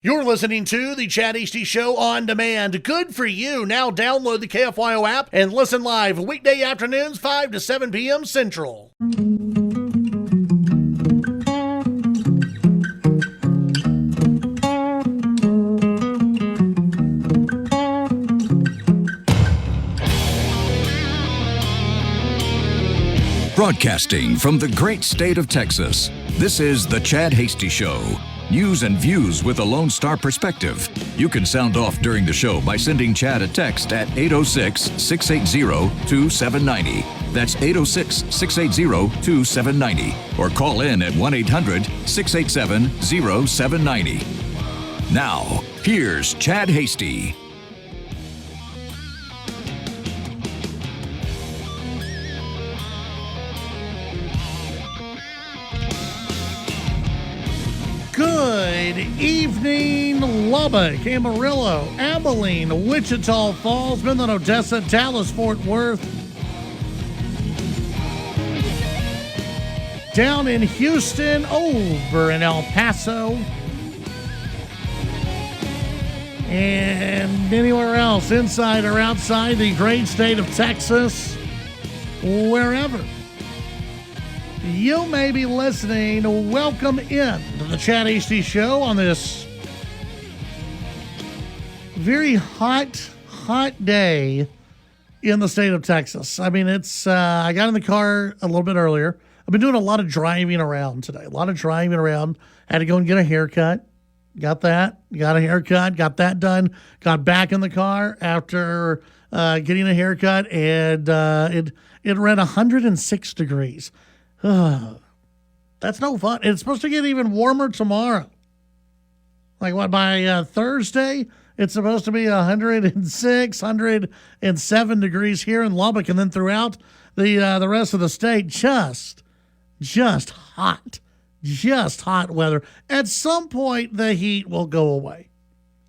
You're listening to the Chad Hasty Show on demand. Good for you. Now download the KFYO app and listen live weekday afternoons 5 to 7 p.m. Central. Broadcasting from the great state of Texas, this is the Chad Hasty Show. News and views with a Lone Star perspective. You can sound off during the show by sending Chad a text at 806-680-2790. That's 806-680-2790. Or call in at 1-800-687-0790. Now, here's Chad Hasty. Good evening, Lubbock, Amarillo, Abilene, Wichita Falls, Midland, Odessa, Dallas, Fort Worth. Down in Houston, over in El Paso, and anywhere else, inside or outside the great state of Texas, wherever you may be listening. Welcome in to the Chad Hasty Show on this very hot day in the state of Texas. I mean, it's I got in the car a little bit earlier. I've been doing a lot of driving around today. Had to go and get a haircut. Got that. Got a haircut. Got that done. Got back in the car after getting a haircut, and it read 106 degrees. That's no fun. It's supposed to get even warmer tomorrow. Like what, by Thursday, it's supposed to be 106, 107 degrees here in Lubbock, and then throughout the rest of the state, just hot weather. At some point, the heat will go away.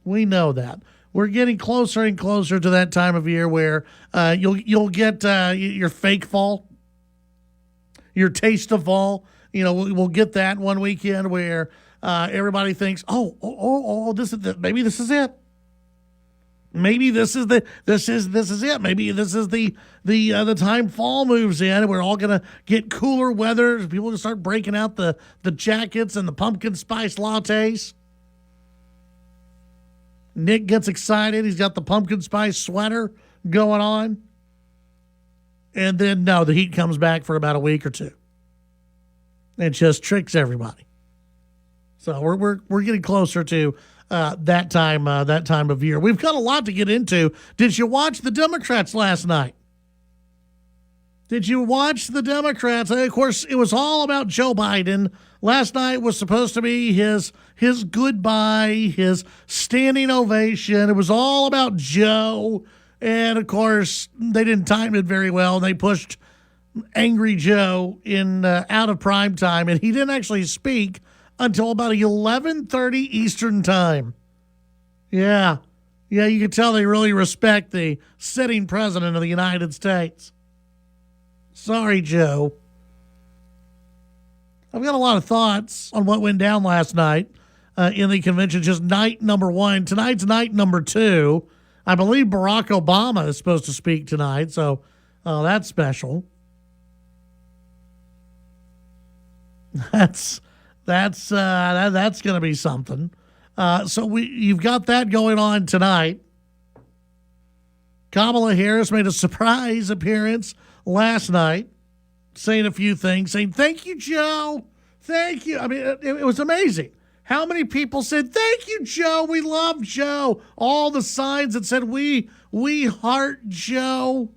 We know that. We're getting closer and closer to that time of year where you'll get your fake fall. Your taste of fall, we'll get that one weekend where everybody thinks, this is maybe this is it. Maybe this is it. Maybe this is the time fall moves in, and we're all gonna get cooler weather. People are gonna start breaking out the jackets and the pumpkin spice lattes. Nick gets excited. He's got the pumpkin spice sweater going on. And then, no, the heat comes back for about a week or two. It just tricks everybody. So we're getting closer to that time of year. We've got a lot to get into. Did you watch the Democrats last night? Of course, it was all about Joe Biden. Last night was supposed to be his goodbye, his standing ovation. It was all about Joe. And, of course, they didn't time it very well. They pushed Angry Joe out of prime time, and he didn't actually speak until about 11:30 Eastern time. Yeah, you can tell they really respect the sitting president of the United States. Sorry, Joe. I've got a lot of thoughts on what went down last night in the convention. Just night number one. Tonight's night number two. I believe Barack Obama is supposed to speak tonight, so that's special. That's going to be something. So you've got that going on tonight. Kamala Harris made a surprise appearance last night, saying a few things, saying, "Thank you, Joe. Thank you." I mean, it was amazing. How many people said, "Thank you, Joe. We love Joe." All the signs that said, we heart Joe.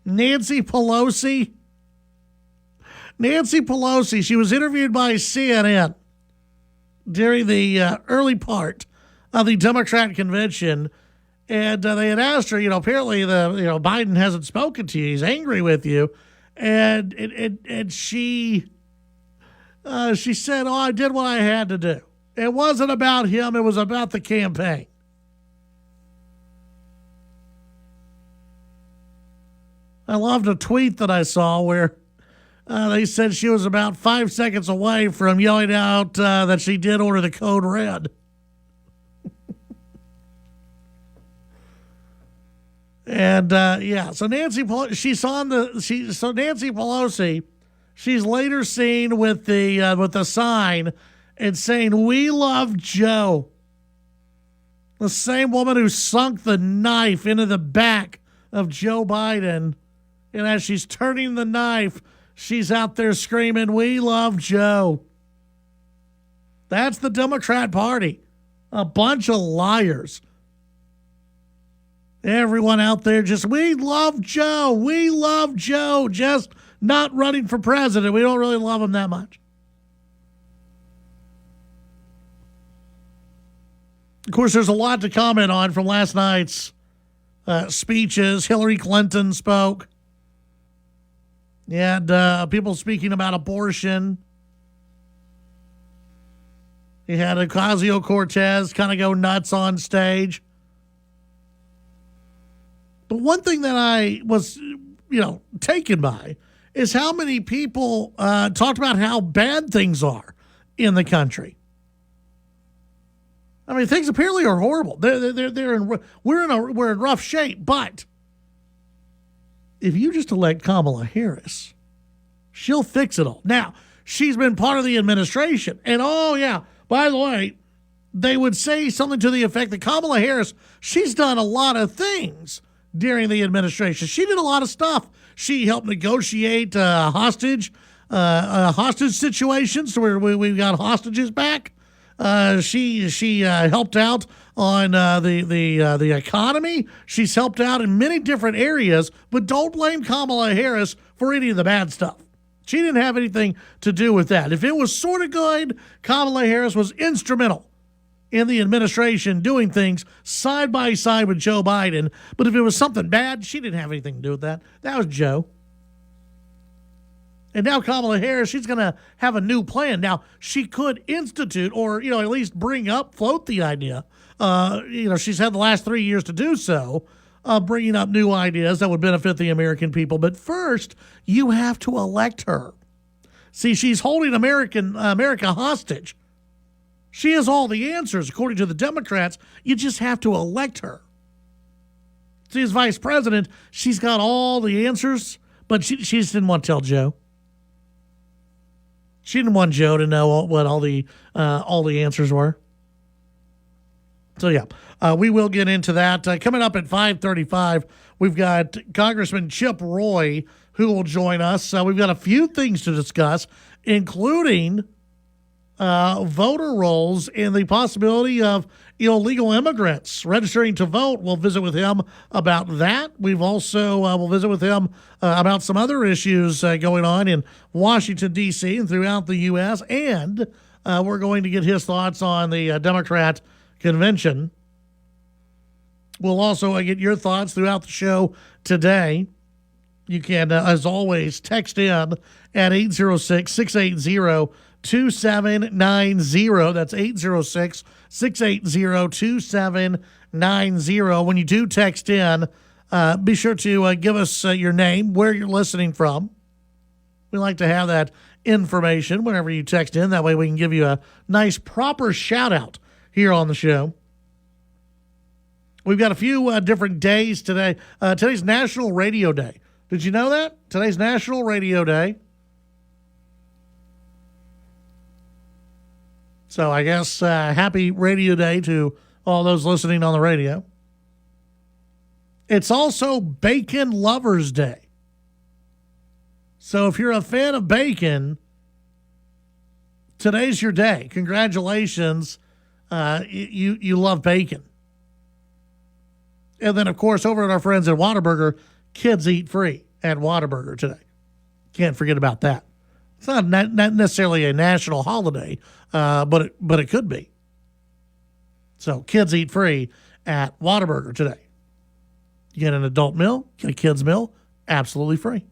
Nancy Pelosi, she was interviewed by CNN during the early part of the Democrat convention. And they had asked her, apparently Biden hasn't spoken to you. He's angry with you. And she said, I did what I had to do. It wasn't about him. It was about the campaign. I loved a tweet that I saw where they said she was about 5 seconds away from yelling out that she did order the code red. And so Nancy Pelosi, Nancy Pelosi, she's later seen with the sign and saying, "We love Joe." The same woman who sunk the knife into the back of Joe Biden, and as she's turning the knife, she's out there screaming, "We love Joe." That's the Democrat Party, a bunch of liars. Everyone out there just, "We love Joe. We love Joe." Just not running for president. We don't really love him that much. Of course, there's a lot to comment on from last night's speeches. Hillary Clinton spoke. You had people speaking about abortion. You had Ocasio-Cortez kind of go nuts on stage. But one thing that I was, taken by is how many people talked about how bad things are in the country. I mean, things apparently are horrible. We're in rough shape. But if you just elect Kamala Harris, she'll fix it all. Now, she's been part of the administration, and by the way, they would say something to the effect that Kamala Harris, she's done a lot of things during the administration. She did a lot of stuff. She helped negotiate hostage situations where we got hostages back. She helped out on the economy. She's helped out in many different areas, but don't blame Kamala Harris for any of the bad stuff. She didn't have anything to do with that. If it was sort of good, Kamala Harris was instrumental in the administration doing things side by side with Joe Biden. But if it was something bad, she didn't have anything to do with that. That was Joe. And now Kamala Harris, she's going to have a new plan. Now, she could institute or, at least float the idea. She's had the last 3 years to do so, bringing up new ideas that would benefit the American people. But first, you have to elect her. See, she's holding America hostage. She has all the answers, according to the Democrats. You just have to elect her. See, as vice president, she's got all the answers, but she just didn't want to tell Joe. She didn't want Joe to know what all the answers were. So, we will get into that. Coming up at 5:35, we've got Congressman Chip Roy who will join us. We've got a few things to discuss, including voter rolls and the possibility of illegal immigrants registering to vote. We'll visit with him about that. We've also we'll visit with him about some other issues going on in Washington, D.C. and throughout the U.S. And we're going to get his thoughts on the Democrat convention. We'll also get your thoughts throughout the show today. You can, as always, text in at 806-680-2790. That's 806-680-2790. When you do text in, be sure to give us your name, where you're listening from. We like to have that information whenever you text in. That way we can give you a nice, proper shout-out here on the show. We've got a few different days today. Today's National Radio Day. Did you know that? Today's National Radio Day. So I guess happy Radio Day to all those listening on the radio. It's also Bacon Lovers Day. So if you're a fan of bacon, today's your day. Congratulations. You love bacon. And then, of course, over at our friends at Whataburger, kids eat free at Whataburger today. Can't forget about that. It's not necessarily a national holiday, but it could be. So kids eat free at Whataburger today. You get an adult meal, get a kid's meal, absolutely free.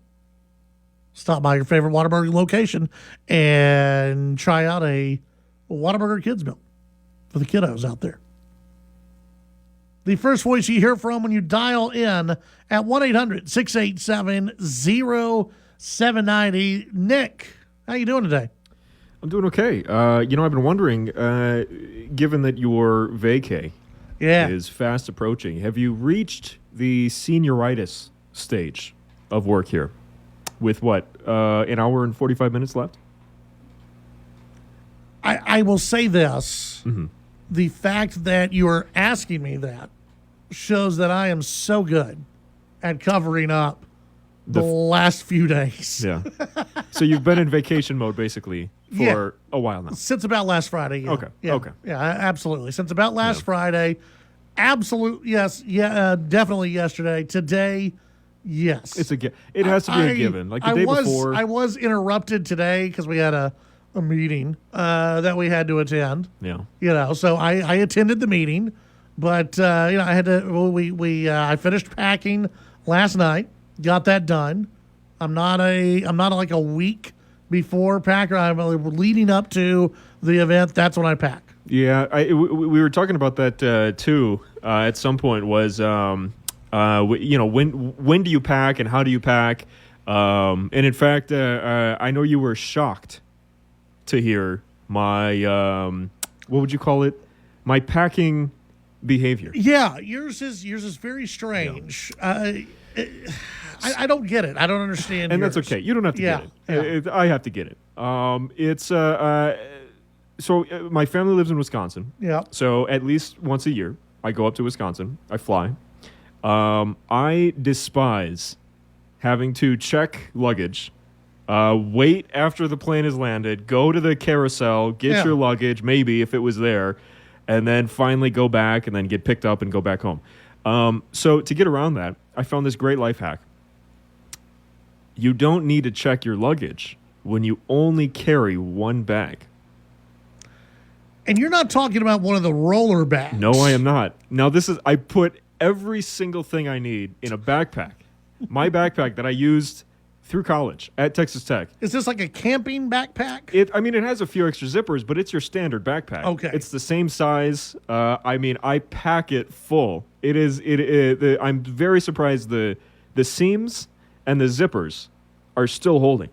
Stop by your favorite Whataburger location and try out a Whataburger kids meal for the kiddos out there. The first voice you hear from when you dial in at 1-800-687-0790. Nick, how you doing today? I'm doing okay. I've been wondering, given that your vacay Yeah. is fast approaching. Have you reached the senioritis stage of work here? With what, an hour and 45 minutes left? I will say this. Mm-hmm. The fact that you are asking me that shows that I am so good at covering up the last few days. Yeah. So you've been in vacation mode basically for Yeah. a while now. Since about last Friday. Yeah. Okay, Yeah. okay. Yeah, absolutely. Since about last Friday. Absolute. Yes. Yeah. Definitely yesterday. Today. Yes. It has to be a given. Like the day before. I was interrupted today because we had a meeting that we had to attend. Yeah. So I attended the meeting, but I had to. Well, I finished packing last night. Got that done. I'm not like a week before packer. I'm leading up to the event. That's when I pack. Yeah. We were talking about that too at some point. Was when do you pack and how do you pack? And in fact, I know you were shocked to hear my what would you call it? My packing behavior. Yeah, yours is very strange. Yeah. I don't get it. I don't understand. And yours. that's okay. You don't have to get it. I have to get it. So my family lives in Wisconsin. Yeah. So at least once a year, I go up to Wisconsin. I fly. I despise having to check luggage, wait after the plane has landed, go to the carousel, get your luggage, maybe if it was there, and then finally go back and then get picked up and go back home. So to get around that, I found this great life hack. You don't need to check your luggage when you only carry one bag. And you're not talking about one of the roller bags. No, I am not. Now, I put every single thing I need in a backpack. My backpack that I used through college at Texas Tech. Is this like a camping backpack? It has a few extra zippers, but it's your standard backpack. Okay. It's the same size. I pack it full. I'm very surprised the seams and the zippers are still holding.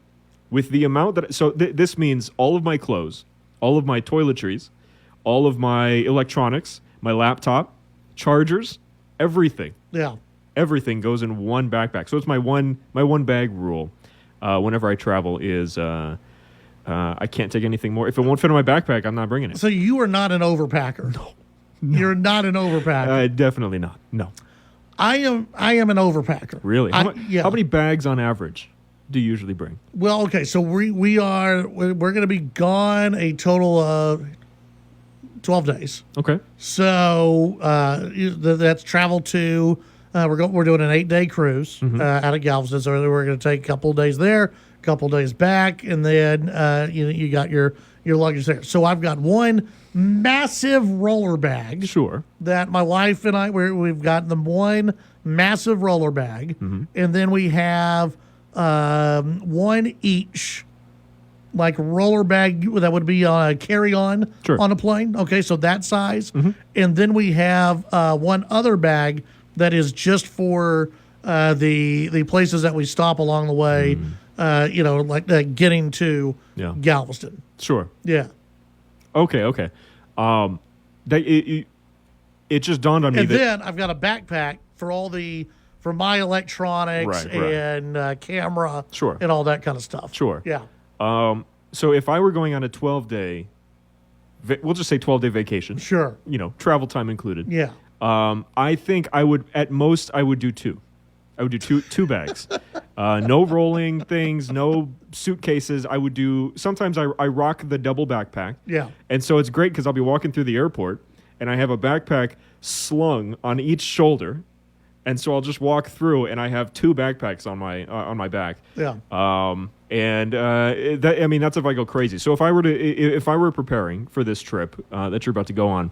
With the amount this means all of my clothes, all of my toiletries, all of my electronics, my laptop, chargers, everything. Yeah. Everything goes in one backpack. So it's my one bag rule. Whenever I travel is I can't take anything more. If it won't fit in my backpack, I'm not bringing it. So you are not an overpacker. No. You're not an overpacker. Definitely not. No. I am an overpacker. Really? How many bags on average do you usually bring? Well, okay, so we're going to be gone a total of 12 days. Okay. So that's travel to. We're doing an 8-day cruise out of Galveston. So we're going to take a couple of days there, a couple of days back, and then you got your luggage there. So I've got one massive roller bag. Sure. That my wife and I we've got them one massive roller bag, and then we have one each. Like roller bag that would be on a carry-on on a plane. Okay, so that size. And then we have one other bag that is just for the places that we stop along the way, like getting to Galveston. Sure. Yeah. Okay. It just dawned on me and then I've got a backpack for my electronics and camera and all that kind of stuff. Sure. Yeah. So if I were going on a 12-day, we'll just say 12-day vacation. Sure. Travel time included. Yeah. I think I would do two. I would do two bags. No rolling things, no suitcases. Sometimes I rock the double backpack. Yeah. And so it's great because I'll be walking through the airport and I have a backpack slung on each shoulder. And so I'll just walk through, and I have two backpacks on my back. Yeah. That's if I go crazy. So if I were preparing for this trip that you're about to go on,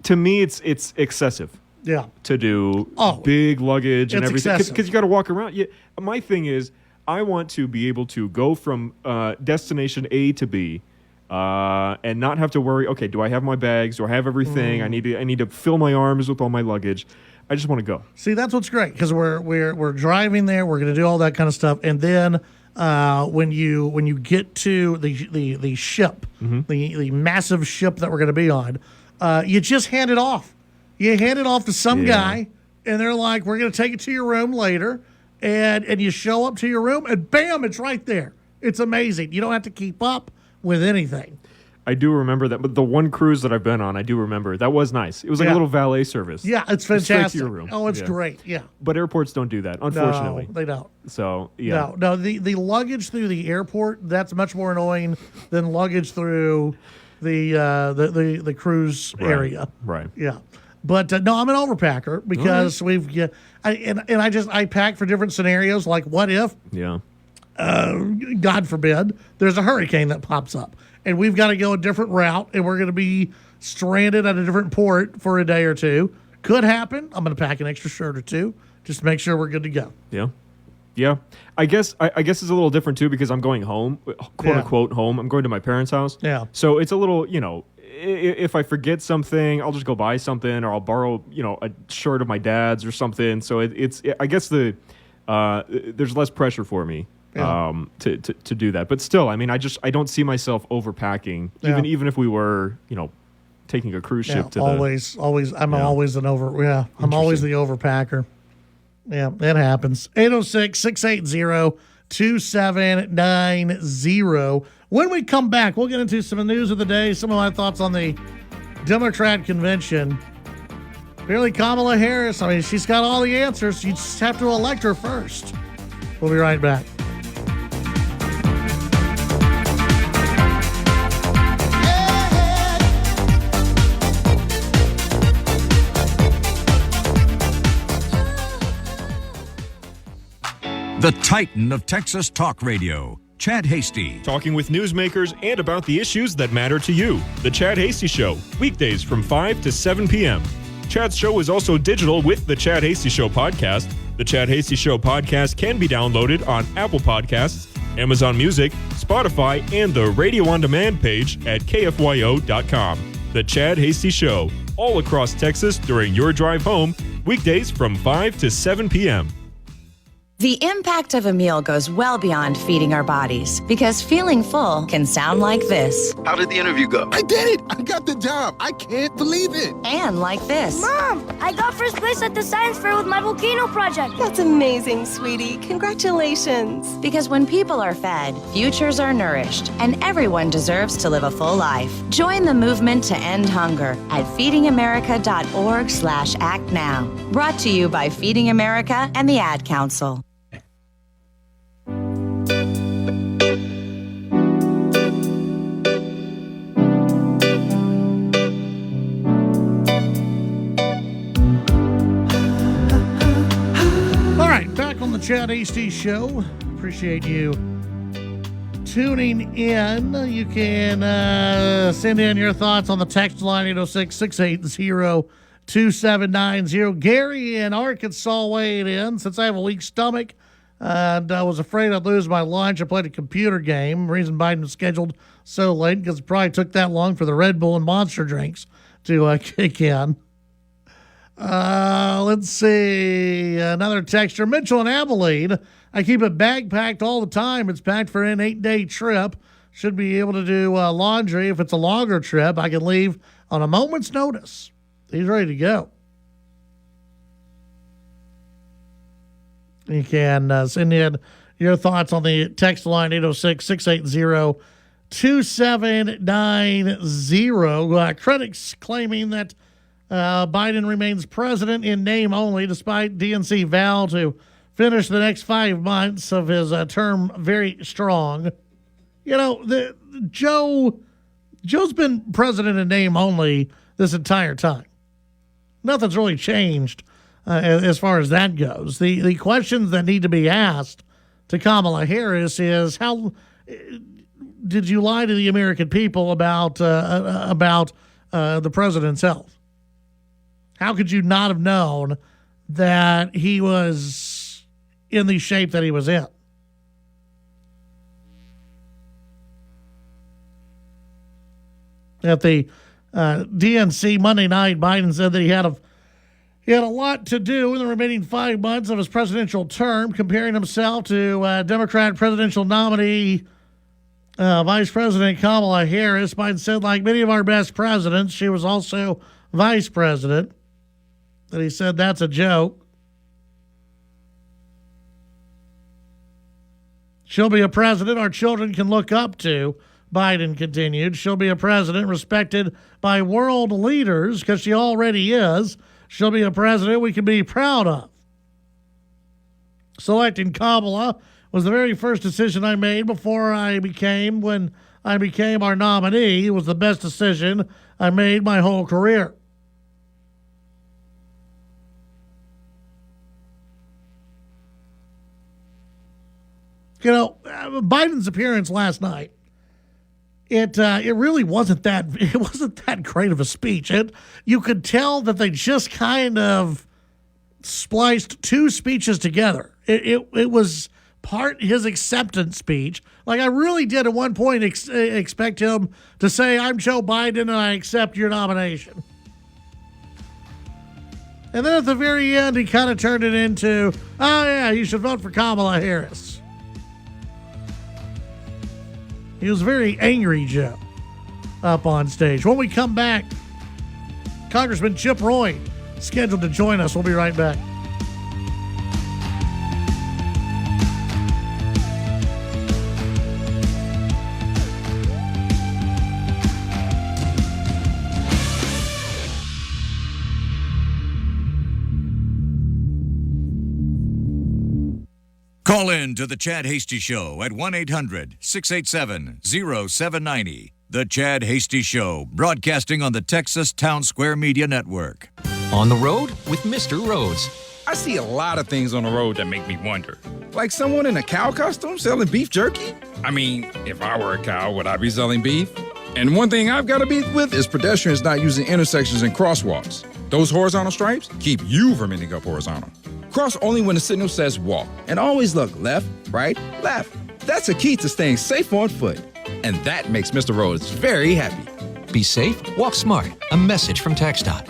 to me it's excessive. Yeah. To do big luggage and everything because you got to walk around. Yeah. My thing is, I want to be able to go from destination A to B. And not have to worry. Okay, do I have my bags? Do I have everything? I need to fill my arms with all my luggage. I just want to go. See, that's what's great because we're driving there. We're going to do all that kind of stuff, and then when you get to the ship, the massive ship that we're going to be on, You just hand it off. You hand it off to some guy, and they're like, we're going to take it to your room later. And you show up to your room, and bam, it's right there. It's amazing. You don't have to keep up with anything. I do remember that, but the one cruise that I've been on, I do remember that was nice. It was like a little valet service. Yeah, it's fantastic. Straight to your room. Oh, it's great. Yeah, but airports don't do that, unfortunately. No, they don't. So yeah, no. The luggage through the airport, that's much more annoying than luggage through the cruise area. Right. Yeah. But no, I'm an overpacker because I pack for different scenarios. Like, what if? Yeah. God forbid, there's a hurricane that pops up, and we've got to go a different route, and we're going to be stranded at a different port for a day or two. Could happen. I'm going to pack an extra shirt or two just to make sure we're good to go. Yeah. Yeah. I guess it's a little different too because I'm going home, quote unquote home. I'm going to my parents' house. Yeah. So it's a little, if I forget something, I'll just go buy something, or I'll borrow, a shirt of my dad's or something. So I guess there's less pressure for me to do that. But still, I mean, I don't see myself overpacking, even if we were, taking a cruise ship to always. I'm always I'm always the overpacker. Yeah, it happens. 806-680-2790. When we come back, we'll get into some news of the day, some of my thoughts on the Democrat convention. Really, Kamala Harris, I mean, she's got all the answers. You just have to elect her first. We'll be right back. The Titan of Texas Talk Radio, Chad Hasty. Talking with newsmakers and about the issues that matter to you. The Chad Hasty Show, weekdays from 5 to 7 p.m. Chad's show is also digital with the Chad Hasty Show podcast. The Chad Hasty Show podcast can be downloaded on Apple Podcasts, Amazon Music, Spotify, and the Radio On Demand page at kfyo.com. The Chad Hasty Show, all across Texas during your drive home, weekdays from 5 to 7 p.m. The impact of a meal goes well beyond feeding our bodies, because feeling full can sound like this. How did the interview go? I did it! I got the job! I can't believe it! And like this. Mom, I got first place at the science fair with my volcano project. That's amazing, sweetie. Congratulations. Because when people are fed, futures are nourished, and everyone deserves to live a full life. Join the movement to end hunger at feedingamerica.org/act now. Brought to you by Feeding America and the Ad Council. The Chad Hasty Show. Appreciate you tuning in. You can send in your thoughts on the text line 806-680-2790. Gary in Arkansas weighed in. Since I have a weak stomach and I was afraid I'd lose my lunch, I played a computer game. The reason Biden was scheduled so late because it probably took that long for the Red Bull and Monster drinks to kick in. Let's see. Another texture. Mitchell and Abilene. I keep it bag packed all the time. It's packed for an 8-day trip. Should be able to do laundry. If it's a longer trip, I can leave on a moment's notice. He's ready to go. You can send in your thoughts on the text line 806-680-2790. Critics claiming that Biden remains president in name only, despite DNC vow to finish the next 5 months of his term very strong. Joe's been president in name only this entire time. Nothing's really changed as far as that goes. The questions that need to be asked to Kamala Harris is, how did you lie to the American people about the president's health? How could you not have known that he was in the shape that he was in? At the DNC Monday night, Biden said that he had a lot to do in the remaining 5 months of his presidential term, comparing himself to Democrat presidential nominee Vice President Kamala Harris might have said, like many of our best presidents, she was also vice president. And he said that's a joke. She'll be a president our children can look up to, Biden continued. She'll be a president respected by world leaders because she already is. She'll be a president we can be proud of. Selecting Kamala was the very first decision I made when I became our nominee. It was the best decision I made my whole career. You know, Biden's appearance last night, it really wasn't that great of a speech. You could tell that they just kind of spliced two speeches together. It was part his acceptance speech. Like, I really did at one point expect him to say, "I'm Joe Biden and I accept your nomination." And then at the very end, he kind of turned it into, "Oh yeah, you should vote for Kamala Harris." He was very angry, Joe, up on stage. When we come back, Congressman Chip Roy scheduled to join us. We'll be right back. Call in to the Chad Hasty Show at 1-800-687-0790. The Chad Hasty Show, broadcasting on the Texas Town Square Media Network. On the road with Mr. Rhodes. I see a lot of things on the road that make me wonder. Like someone in a cow costume selling beef jerky? I mean, if I were a cow, would I be selling beef? And one thing I've got to beef with is pedestrians not using intersections and crosswalks. Those horizontal stripes keep you from ending up horizontal. Cross only when the signal says walk. And always look left, right, left. That's a key to staying safe on foot. And that makes Mr. Rhodes very happy. Be safe, walk smart. A message from TxDOT.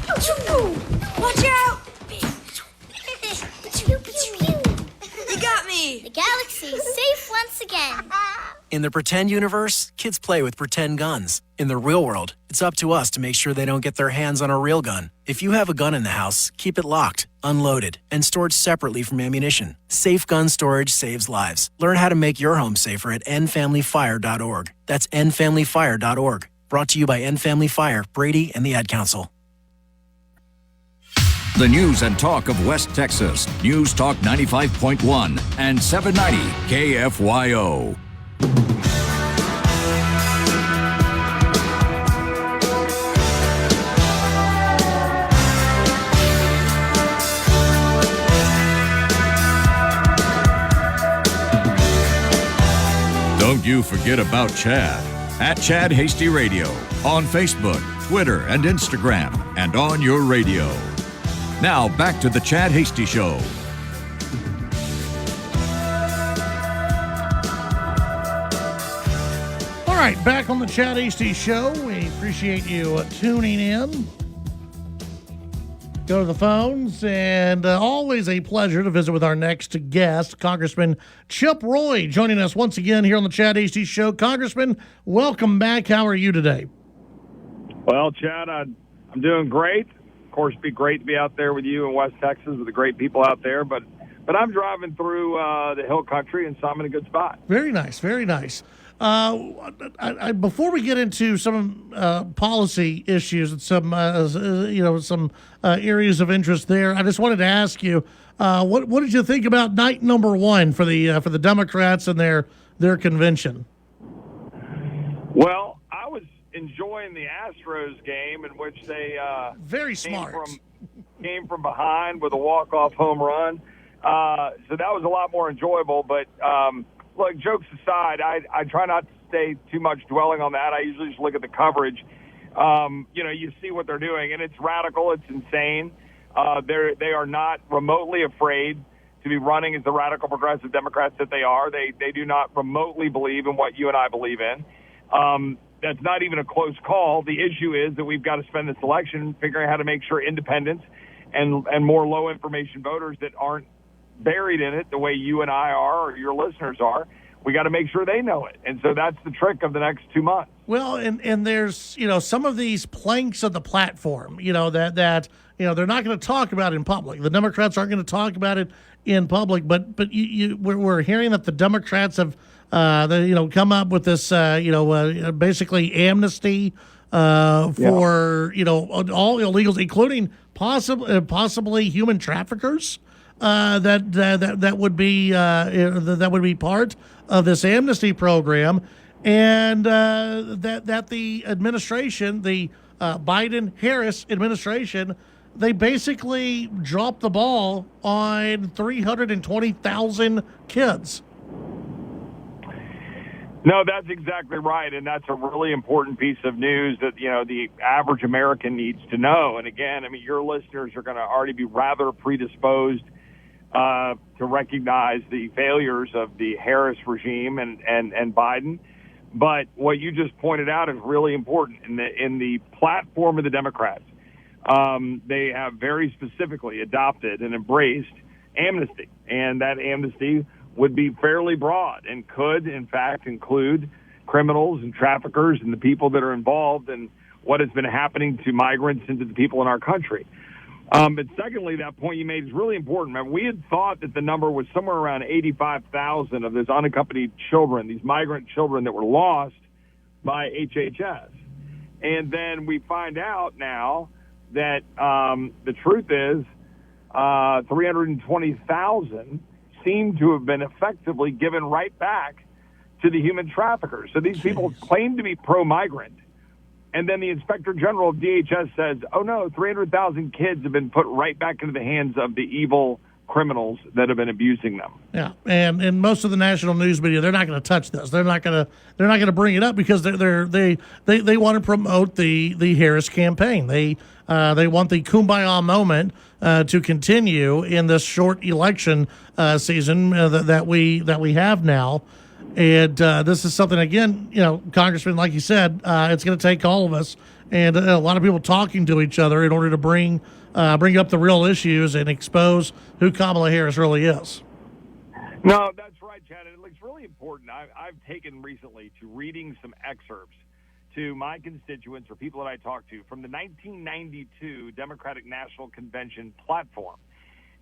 Watch out! You got me! The galaxy is safe once again. In the pretend universe, kids play with pretend guns. In the real world, it's up to us to make sure they don't get their hands on a real gun. If you have a gun in the house, keep it locked, unloaded, and stored separately from ammunition. Safe gun storage saves lives. Learn how to make your home safer at endfamilyfire.org. That's endfamilyfire.org. Brought to you by End Family Fire, Brady, and the Ad Council. The news and talk of West Texas. News Talk 95.1 and 790 KFYO. Don't you forget about Chad at Chad Hasty Radio on Facebook, Twitter, and Instagram, and on your radio. Now back to the Chad Hasty Show. All right, back on the Chad Hasty Show. We appreciate you tuning in. Go to the phones, and always a pleasure to visit with our next guest, Congressman Chip Roy, joining us once again here on the Chad Hasty Show. Congressman, welcome back. How are you today? Well, Chad, I'm doing great. Of course, it'd be great to be out there with you in West Texas with the great people out there, but I'm driving through the hill country, and so I'm in a good spot. Very nice, very nice. Before we get into some policy issues and some areas of interest there, I just wanted to ask you, what did you think about night number one for the Democrats and their convention? Well, I was enjoying the Astros game in which they very smart came from behind with a walk-off home run. So that was a lot more enjoyable, but. Look, jokes aside, I try not to stay too much dwelling on that. I usually just look at the coverage. You see what they're doing, and it's radical. It's insane. They are not remotely afraid to be running as the radical progressive Democrats that they are. They do not remotely believe in what you and I believe in. That's not even a close call. The issue is that we've got to spend this election figuring out how to make sure independents and more low-information voters that aren't buried in it the way you and I are or your listeners are, we got to make sure they know it. And so that's the trick of the next 2 months. Well, and there's, some of these planks of the platform, that they're not going to talk about in public. The Democrats aren't going to talk about it in public, but we're hearing that the Democrats have come up with this basically amnesty for all illegals, including possibly human traffickers. That would be part of this amnesty program, and that the administration, the Biden-Harris administration, they basically dropped the ball on 320,000 kids. No, that's exactly right, and that's a really important piece of news that the average American needs to know. And again, your listeners are going to already be rather predisposed to recognize the failures of the Harris regime and Biden. But what you just pointed out is really important. In the platform of the Democrats, they have very specifically adopted and embraced amnesty, and that amnesty would be fairly broad and could, in fact, include criminals and traffickers and the people that are involved in what has been happening to migrants and to the people in our country. But secondly, that point you made is really important. Remember, we had thought that the number was somewhere around 85,000 of those unaccompanied children, these migrant children that were lost by HHS. And then we find out now that the truth is 320,000 seem to have been effectively given right back to the human traffickers. So these people claim to be pro-migrant. And then the Inspector General of DHS says, oh, no, 300,000 kids have been put right back into the hands of the evil criminals that have been abusing them. Yeah, and most of the national news media, they're not going to touch this. They're not going to bring it up because they want to promote the Harris campaign. They want the kumbaya moment to continue in this short election season that we have now. And this is something, again, Congressman, like you said, it's going to take all of us and a lot of people talking to each other in order to bring up the real issues and expose who Kamala Harris really is. No, that's right, Chad. And it's really important. I've taken recently to reading some excerpts to my constituents or people that I talk to from the 1992 Democratic National Convention platform.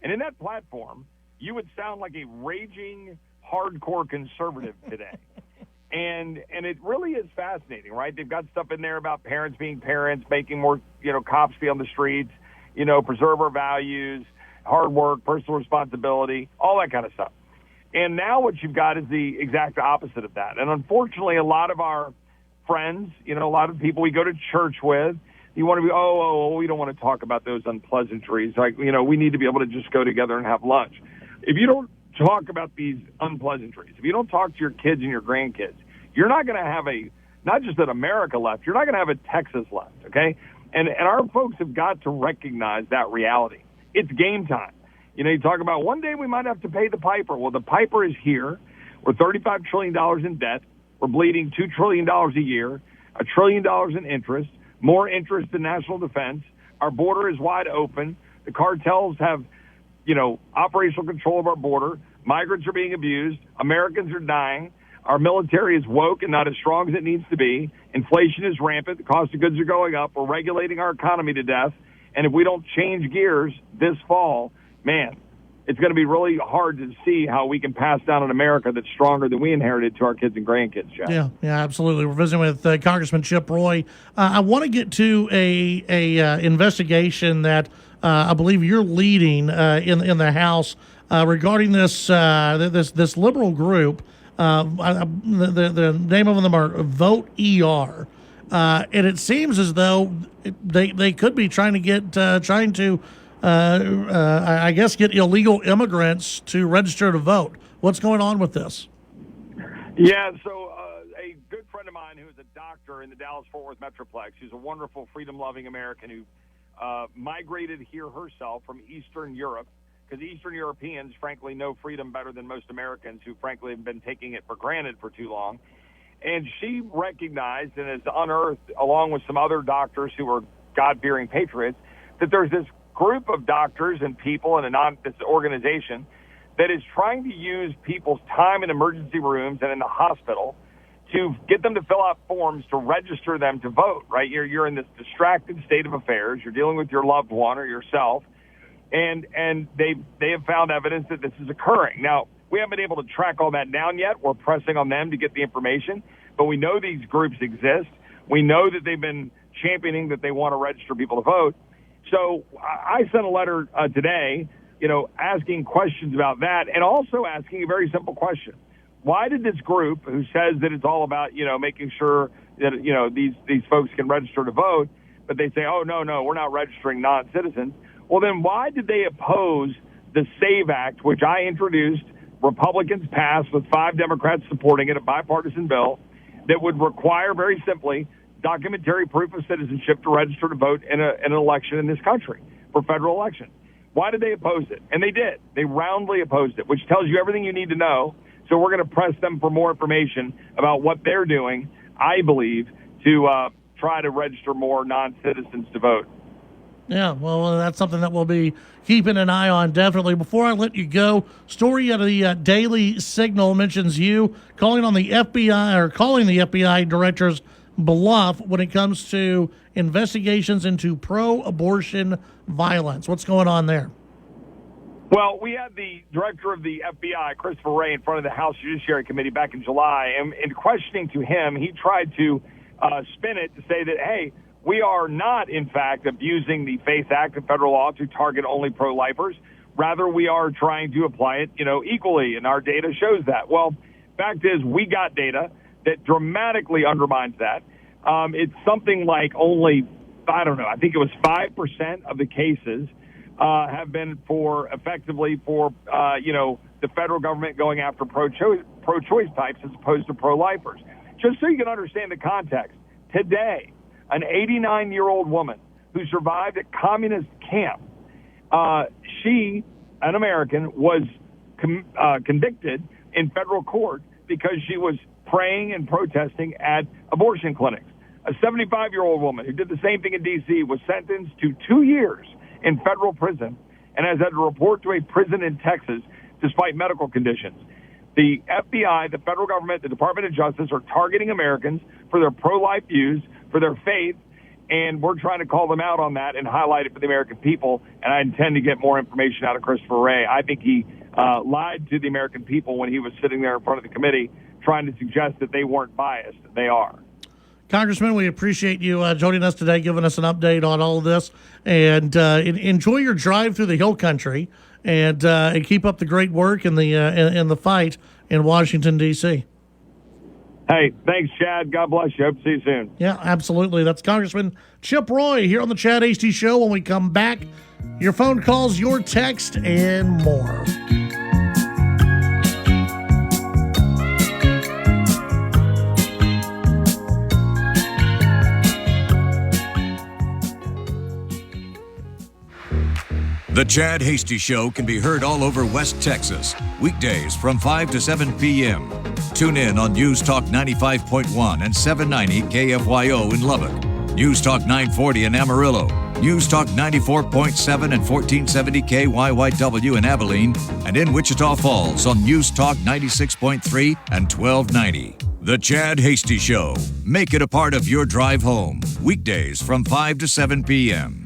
And in that platform, you would sound like a raging hardcore conservative today. And it really is fascinating, right? They've got stuff in there about parents being parents, making more, cops be on the streets, preserve our values, hard work, personal responsibility, all that kind of stuff. And now what you've got is the exact opposite of that. And unfortunately, a lot of our friends, a lot of people we go to church with, you want to be, we don't want to talk about those unpleasantries. Like, we need to be able to just go together and have lunch. If you don't talk about these unpleasantries, if you don't talk to your kids and your grandkids, you're not going to have not just an America left, you're not going to have a Texas left, okay? And our folks have got to recognize that reality. It's game time. You talk about one day we might have to pay the piper. Well, the piper is here. We're $35 trillion in debt. We're bleeding $2 trillion a year, $1 trillion in interest, more interest in national defense. Our border is wide open. The cartels have, operational control of our border. Migrants are being abused. Americans are dying. Our military is woke and not as strong as it needs to be. Inflation is rampant. The cost of goods are going up. We're regulating our economy to death. And if we don't change gears this fall, man, it's going to be really hard to see how we can pass down an America that's stronger than we inherited to our kids and grandkids, Jeff. Yeah, absolutely. We're visiting with Congressman Chip Roy. I want to get to a investigation that I believe you're leading in the House regarding this liberal group. The name of them are Vote ER, and it seems as though they could be trying to get illegal immigrants to register to vote. What's going on with this? Yeah, so a good friend of mine who is a doctor in the Dallas-Fort Worth Metroplex, who's a wonderful freedom-loving American who migrated here herself from Eastern Europe, because Eastern Europeans, frankly, know freedom better than most Americans who, frankly, have been taking it for granted for too long. And she recognized and has unearthed, along with some other doctors who are God-fearing patriots, that there's this group of doctors and people and this organization that is trying to use people's time in emergency rooms and in the hospital to get them to fill out forms to register them to vote, right? You're in this distracted state of affairs. You're dealing with your loved one or yourself, and they have found evidence that this is occurring. Now, we haven't been able to track all that down yet. We're pressing on them to get the information, but we know these groups exist. We know that they've been championing that they want to register people to vote. So I sent a letter today, asking questions about that and also asking a very simple question. Why did this group, who says that it's all about, making sure that, these folks can register to vote, but they say, oh, no, we're not registering non-citizens. Well, then why did they oppose the SAVE Act, which I introduced, Republicans passed with 5 Democrats supporting it, a bipartisan bill that would require, very simply, documentary proof of citizenship to register to vote in an election in this country for federal elections? Why did they oppose it? And they did. They roundly opposed it, which tells you everything you need to know. So we're going to press them for more information about what they're doing, I believe, to try to register more non-citizens to vote. Yeah, well, that's something that we'll be keeping an eye on, definitely. Before I let you go, story out of the Daily Signal mentions you calling the FBI director's bluff when it comes to investigations into pro-abortion violence. What's going on there? Well, we had the director of the FBI, Christopher Wray, in front of the House Judiciary Committee back in July, and in questioning to him, he tried to spin it to say that, hey, we are not, in fact, abusing the FACE Act of federal law to target only pro-lifers. Rather, we are trying to apply it, equally, and our data shows that. Well, fact is, we got data that dramatically undermines that. It's something like only, I think it was 5% of the cases have been effectively for the federal government going after pro-choice types as opposed to pro-lifers. Just so you can understand the context, today, an 89-year-old woman who survived a communist camp, she, an American, was convicted in federal court because she was praying and protesting at abortion clinics. A 75-year-old woman who did the same thing in D.C. was sentenced to 2 years in federal prison and has had to report to a prison in Texas despite medical conditions. The FBI, the federal government, the Department of Justice are targeting Americans for their pro-life views, for their faith, and we're trying to call them out on that and highlight it for the American people, and I intend to get more information out of Christopher Wray. I think he lied to the American people when he was sitting there in front of the committee trying to suggest that they weren't biased. They are. Congressman, we appreciate you joining us today, giving us an update on all of this, and enjoy your drive through the Hill Country, and keep up the great work in the fight in Washington, D.C. Hey, thanks, Chad. God bless you. Hope to see you soon. Yeah, absolutely. That's Congressman Chip Roy here on the Chad Hasty Show. When we come back, your phone calls, your text, and more. The Chad Hasty Show can be heard all over West Texas, weekdays from 5 to 7 p.m. Tune in on News Talk 95.1 and 790 KFYO in Lubbock, News Talk 940 in Amarillo, News Talk 94.7 and 1470 KYYW in Abilene, and in Wichita Falls on News Talk 96.3 and 1290. The Chad Hasty Show. Make it a part of your drive home, weekdays from 5 to 7 p.m.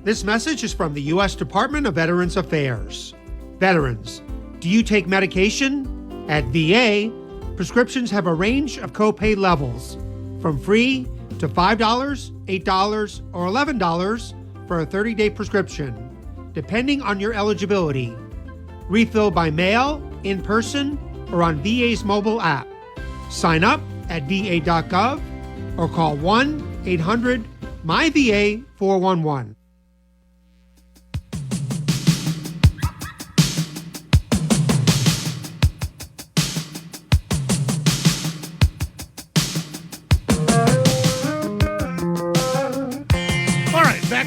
This message is from the U.S. Department of Veterans Affairs. Veterans, do you take medication? At VA, prescriptions have a range of copay levels, from free to $5, $8, or $11 for a 30-day prescription, depending on your eligibility. Refill by mail, in person, or on VA's mobile app. Sign up at va.gov or call 1-800-MyVA411.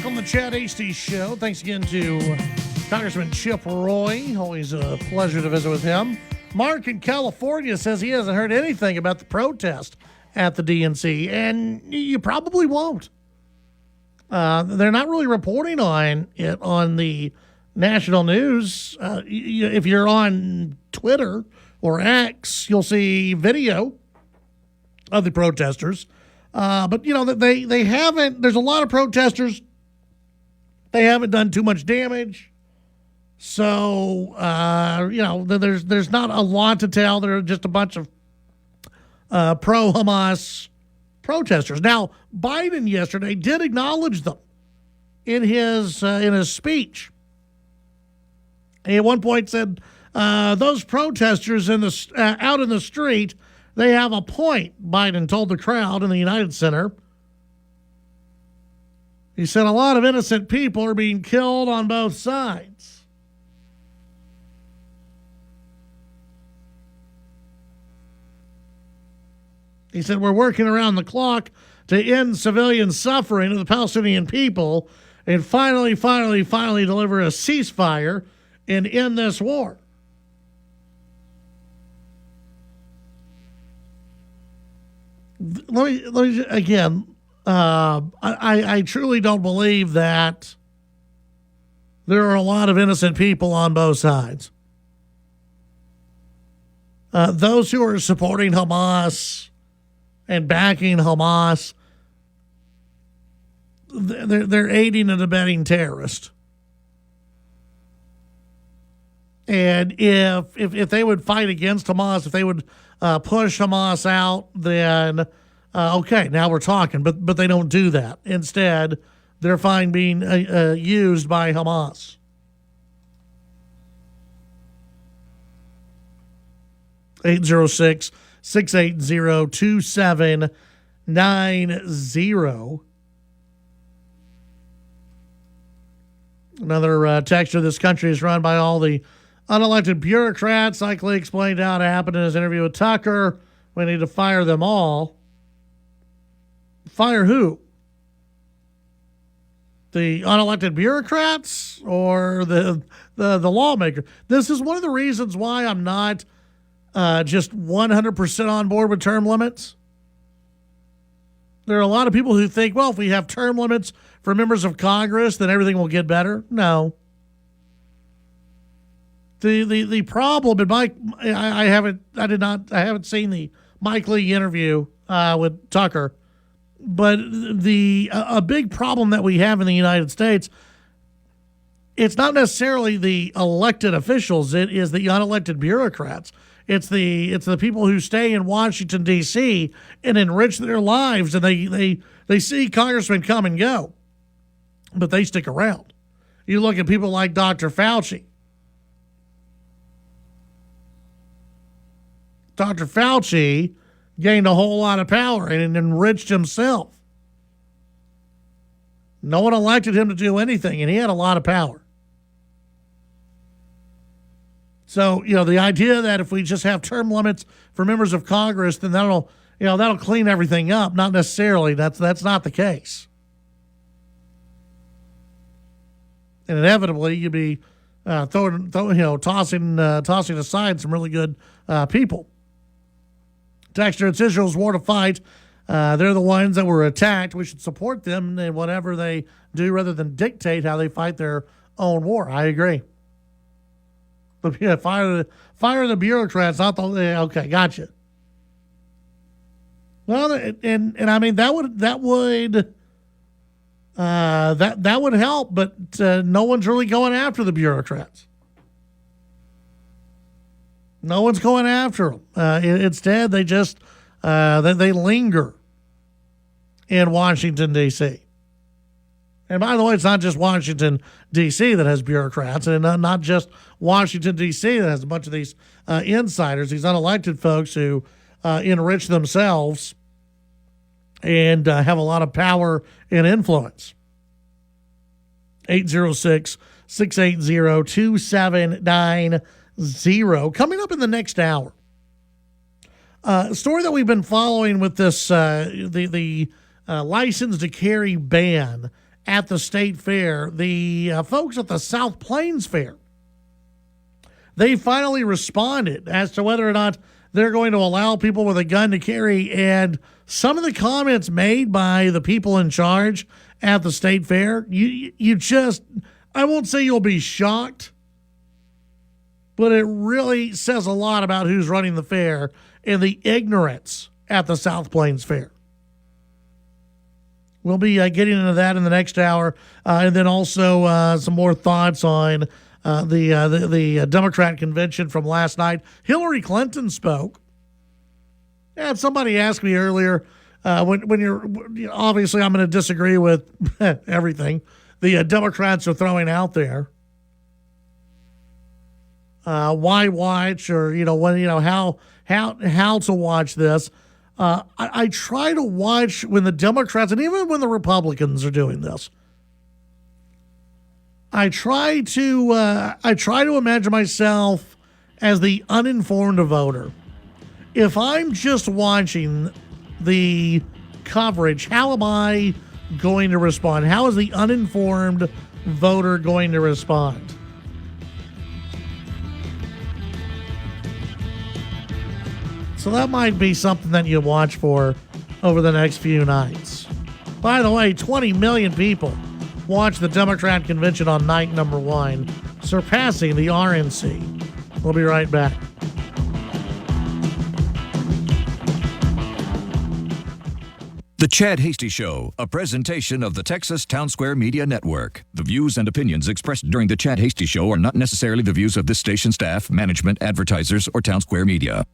On the Chad Hasty Show. Thanks again to Congressman Chip Roy. Always a pleasure to visit with him. Mark in California says he hasn't heard anything about the protest at the DNC, and you probably won't. They're not really reporting on it on the national news. If you're on Twitter or X, you'll see video of the protesters. But, they haven't, there's a lot of protesters. They haven't done too much damage. So, there's not a lot to tell. There are just a bunch of pro-Hamas protesters. Now, Biden yesterday did acknowledge them in his speech. He at one point said, those protesters out in the street, they have a point, Biden told the crowd in the United Center. He said a lot of innocent people are being killed on both sides. He said, we're working around the clock to end civilian suffering of the Palestinian people and finally deliver a ceasefire and end this war. Let me again, I truly don't believe that there are a lot of innocent people on both sides. Those who are supporting Hamas and backing Hamas, they're aiding and abetting terrorists. And if they would fight against Hamas, if they would push Hamas out, then okay, now we're talking. But they don't do that. Instead, they're fine being used by Hamas. (806) 680-2790. Another texture: this country is run by all the unelected bureaucrats. Likely explained how it happened in his interview with Tucker. We need to fire them all. Fire who? The unelected bureaucrats or the lawmaker? This is one of the reasons why I'm not just 100% on board with term limits. There are a lot of people who think, well, if we have term limits for members of Congress, then everything will get better. No. The problem, and I haven't seen the Mike Lee interview with Tucker, but a big problem that we have in the United States, it's not necessarily the elected officials. It is the unelected bureaucrats. It's the people who stay in Washington, D.C. and enrich their lives, and they see congressmen come and go, but they stick around. You look at people like Dr. Fauci. Dr. Fauci gained a whole lot of power and enriched himself. No one elected him to do anything, and he had a lot of power. So, the idea that if we just have term limits for members of Congress, then that'll clean everything up. Not necessarily. That's not the case. And inevitably, you'd be tossing aside some really good people. Texture, it's Israel's war to fight. They're the ones that were attacked. We should support them in whatever they do rather than dictate how they fight their own war. I agree. But yeah, fire the bureaucrats, not the okay, gotcha. Well, and I mean that would help, but no one's really going after the bureaucrats. No one's going after them. Instead, they just they linger in Washington, D.C. And by the way, it's not just Washington, D.C. that has bureaucrats, and not just Washington, D.C. that has a bunch of these insiders, these unelected folks who enrich themselves and have a lot of power and influence. 806-680-2790. Coming up in the next hour, a story that we've been following with this the license to carry ban at the state fair. The folks at the South Plains Fair, they finally responded as to whether or not they're going to allow people with a gun to carry. And some of the comments made by the people in charge at the state fair, you just, I won't say you'll be shocked, but it really says a lot about who's running the fair and the ignorance at the South Plains Fair. We'll be getting into that in the next hour, and then also some more thoughts on the Democrat convention from last night. Hillary Clinton spoke. And somebody asked me earlier, when you're obviously I'm going to disagree with everything the Democrats are throwing out there. Why watch, or how to watch this? I try to watch when the Democrats, and even when the Republicans are doing this. I try to imagine myself as the uninformed voter. If I'm just watching the coverage, how am I going to respond? How is the uninformed voter going to respond? So that might be something that you watch for over the next few nights. By the way, 20 million people watched the Democrat convention on night number 1, surpassing the RNC. We'll be right back. The Chad Hasty Show, a presentation of the Texas Town Square Media Network. The views and opinions expressed during the Chad Hasty Show are not necessarily the views of this station staff, management, advertisers, or Town Square Media.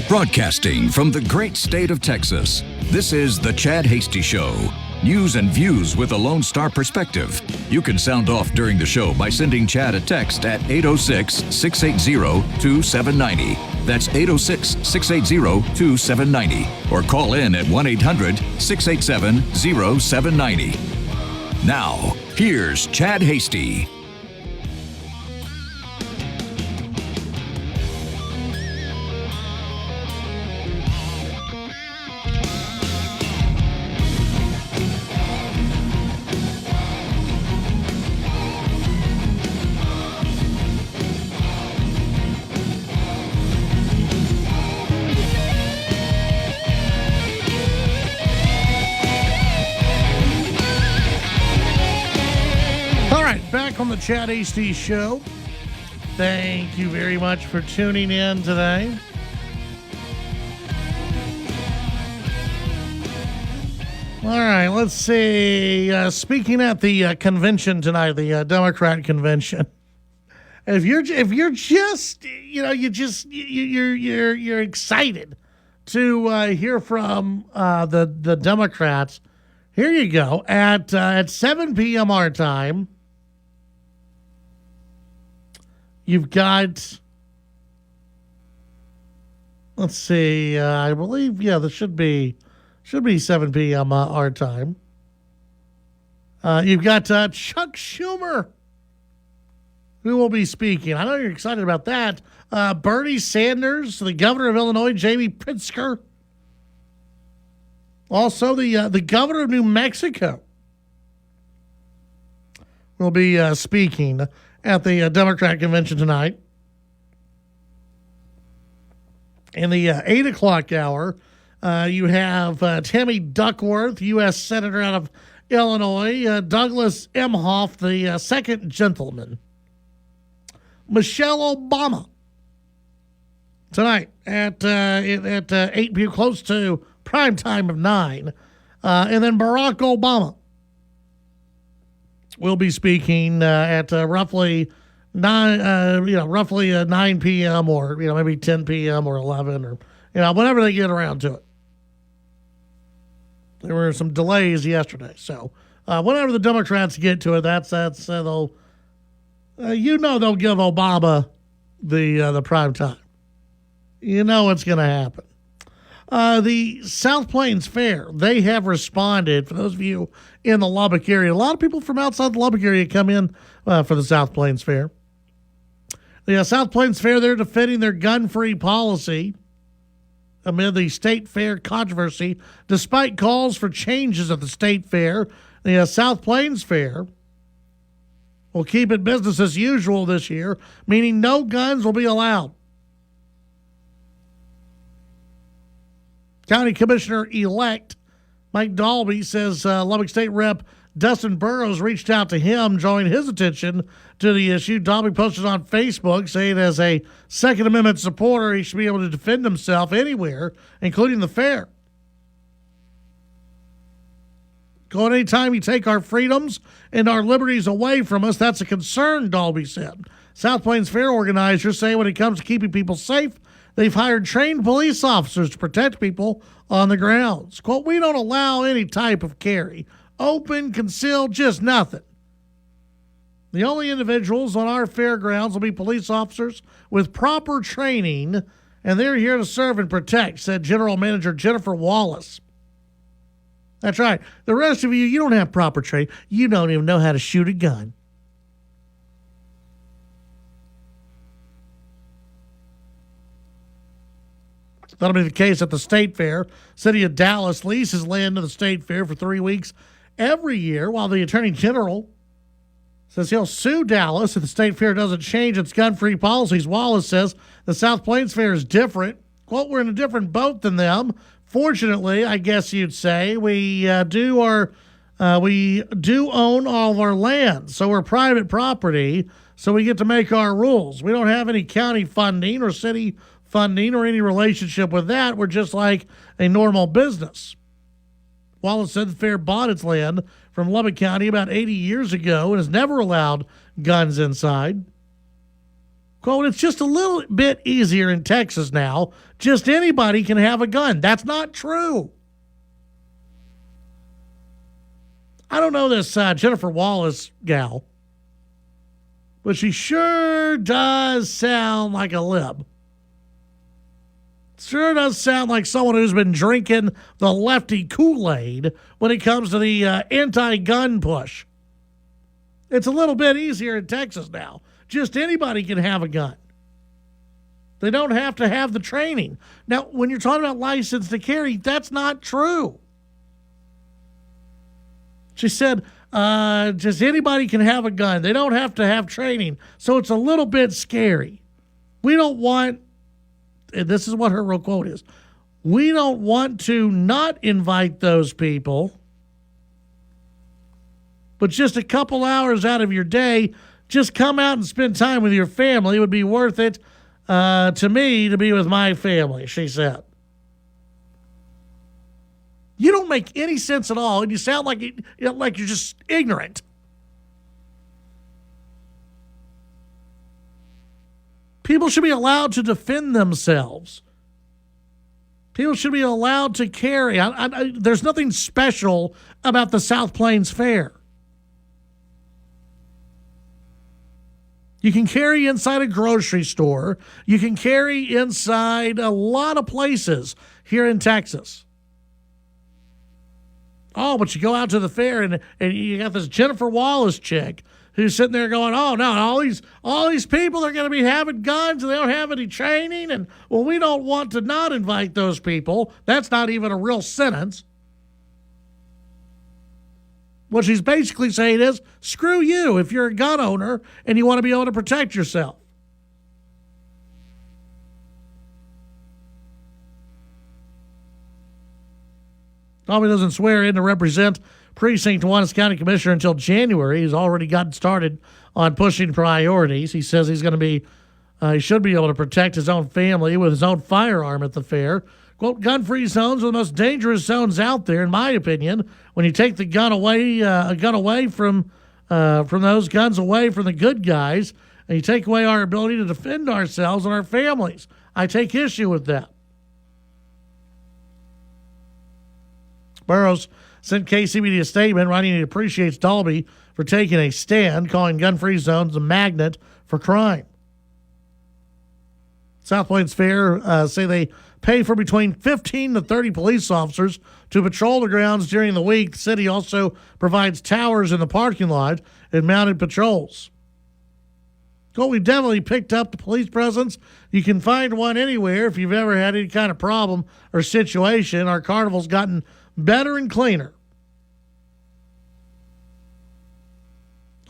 Broadcasting from the great state of Texas, this is The Chad Hasty Show. News and views with a Lone Star perspective. You can sound off during the show by sending Chad a text at 806-680-2790. That's 806-680-2790. Or call in at 1-800-687-0790. Now, here's Chad Hasty. On the Chad Hasty Show. Thank you very much for tuning in today. All right, let's see. Speaking at the convention tonight, the Democrat convention. If you're just you're excited to hear from the Democrats, here you go at 7 p.m. our time. You've got, let's see, I believe, this should be 7 p.m. Our time. You've got Chuck Schumer, who will be speaking. I know you're excited about that. Bernie Sanders, the governor of Illinois, Jamie Pritzker. Also, the governor of New Mexico will be speaking at the Democrat convention tonight. In the 8 o'clock hour, you have Tammy Duckworth, U.S. Senator out of Illinois, Douglas Emhoff, the second gentleman, Michelle Obama, tonight at 8 p.m., close to prime time of 9, and then Barack Obama will be speaking at roughly 9 p.m. or maybe 10 p.m. or 11 or whenever they get around to it. There were some delays yesterday, so whenever the Democrats get to it, they'll they'll give Obama the prime time. You know it's going to happen. The South Plains Fair, they have responded. For those of you in the Lubbock area, a lot of people from outside the Lubbock area come in for the South Plains Fair. The South Plains Fair, they're defending their gun-free policy amid the state fair controversy. Despite calls for changes at the state fair, the South Plains Fair will keep it business as usual this year, meaning no guns will be allowed. County Commissioner-elect Mike Dalby says Lubbock State Rep Dustin Burrows reached out to him, drawing his attention to the issue. Dalby posted on Facebook saying as a Second Amendment supporter, he should be able to defend himself anywhere, including the fair. Going anytime you take our freedoms and our liberties away from us, that's a concern, Dalby said. South Plains Fair organizers say when it comes to keeping people safe, they've hired trained police officers to protect people on the grounds. Quote, we don't allow any type of carry. Open, concealed, just nothing. The only individuals on our fairgrounds will be police officers with proper training, and they're here to serve and protect, said General Manager Jennifer Wallace. That's right. The rest of you, you don't have proper training. You don't even know how to shoot a gun. That'll be the case at the State Fair. City of Dallas leases land to the State Fair for 3 weeks every year, while the Attorney General says he'll sue Dallas if the State Fair doesn't change its gun-free policies. Wallace says the South Plains Fair is different. Quote, we're in a different boat than them. Fortunately, I guess you'd say, we do own all of our land, so we're private property, so we get to make our rules. We don't have any county funding or city funding or any relationship with that. We're just like a normal business. Wallace said the fair bought its land from Lubbock County about 80 years ago and has never allowed guns inside. Quote, it's just a little bit easier in Texas now. Just anybody can have a gun. That's not true. I don't know this Jennifer Wallace gal, but she sure does sound like a lib. Sure does sound like someone who's been drinking the lefty Kool-Aid when it comes to the anti-gun push. It's a little bit easier in Texas now. Just anybody can have a gun. They don't have to have the training. Now, when you're talking about license to carry, that's not true. She said, just anybody can have a gun. They don't have to have training. So it's a little bit scary. We don't want, and this is what her real quote is, we don't want to not invite those people, but just a couple hours out of your day, just come out and spend time with your family. It would be worth it to me to be with my family, she said. You don't make any sense at all, and you sound like you're just ignorant. People should be allowed to defend themselves. People should be allowed to carry. There's nothing special about the South Plains Fair. You can carry inside a grocery store. You can carry inside a lot of places here in Texas. Oh, but you go out to the fair and you got this Jennifer Wallace chick who's sitting there going, oh, no, all these people are going to be having guns and they don't have any training. And, well, we don't want to not invite those people. That's not even a real sentence. What she's basically saying is, screw you if you're a gun owner and you want to be able to protect yourself. Tommy doesn't swear in to represent Precinct 1 as county commissioner until January. He's already gotten started on pushing priorities. He says he's going to be, he should be able to protect his own family with his own firearm at the fair. Quote, gun-free zones are the most dangerous zones out there, in my opinion. When you take the gun away, from those guns away from the good guys, and you take away our ability to defend ourselves and our families. I take issue with that. Burrows sent KCBD a statement writing he appreciates Dalby for taking a stand, calling gun-free zones a magnet for crime. South Plains Fair say they pay for between 15 to 30 police officers to patrol the grounds during the week. The city also provides towers in the parking lot and mounted patrols. Well, we definitely picked up the police presence. You can find one anywhere if you've ever had any kind of problem or situation. Our carnival's gotten better and cleaner.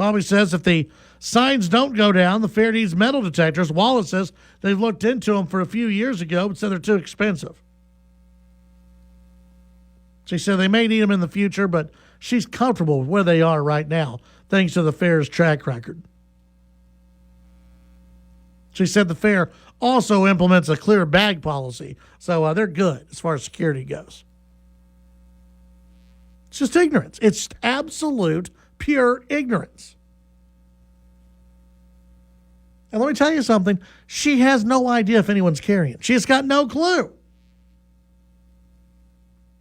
Bobby says if the signs don't go down, the fair needs metal detectors. Wallace says they've looked into them for a few years ago, but said they're too expensive. She said they may need them in the future, but she's comfortable with where they are right now, thanks to the fair's track record. She said the fair also implements a clear bag policy, so they're good as far as security goes. It's just ignorance. It's absolute, pure ignorance. And let me tell you something. She has no idea if anyone's carrying. She has got no clue.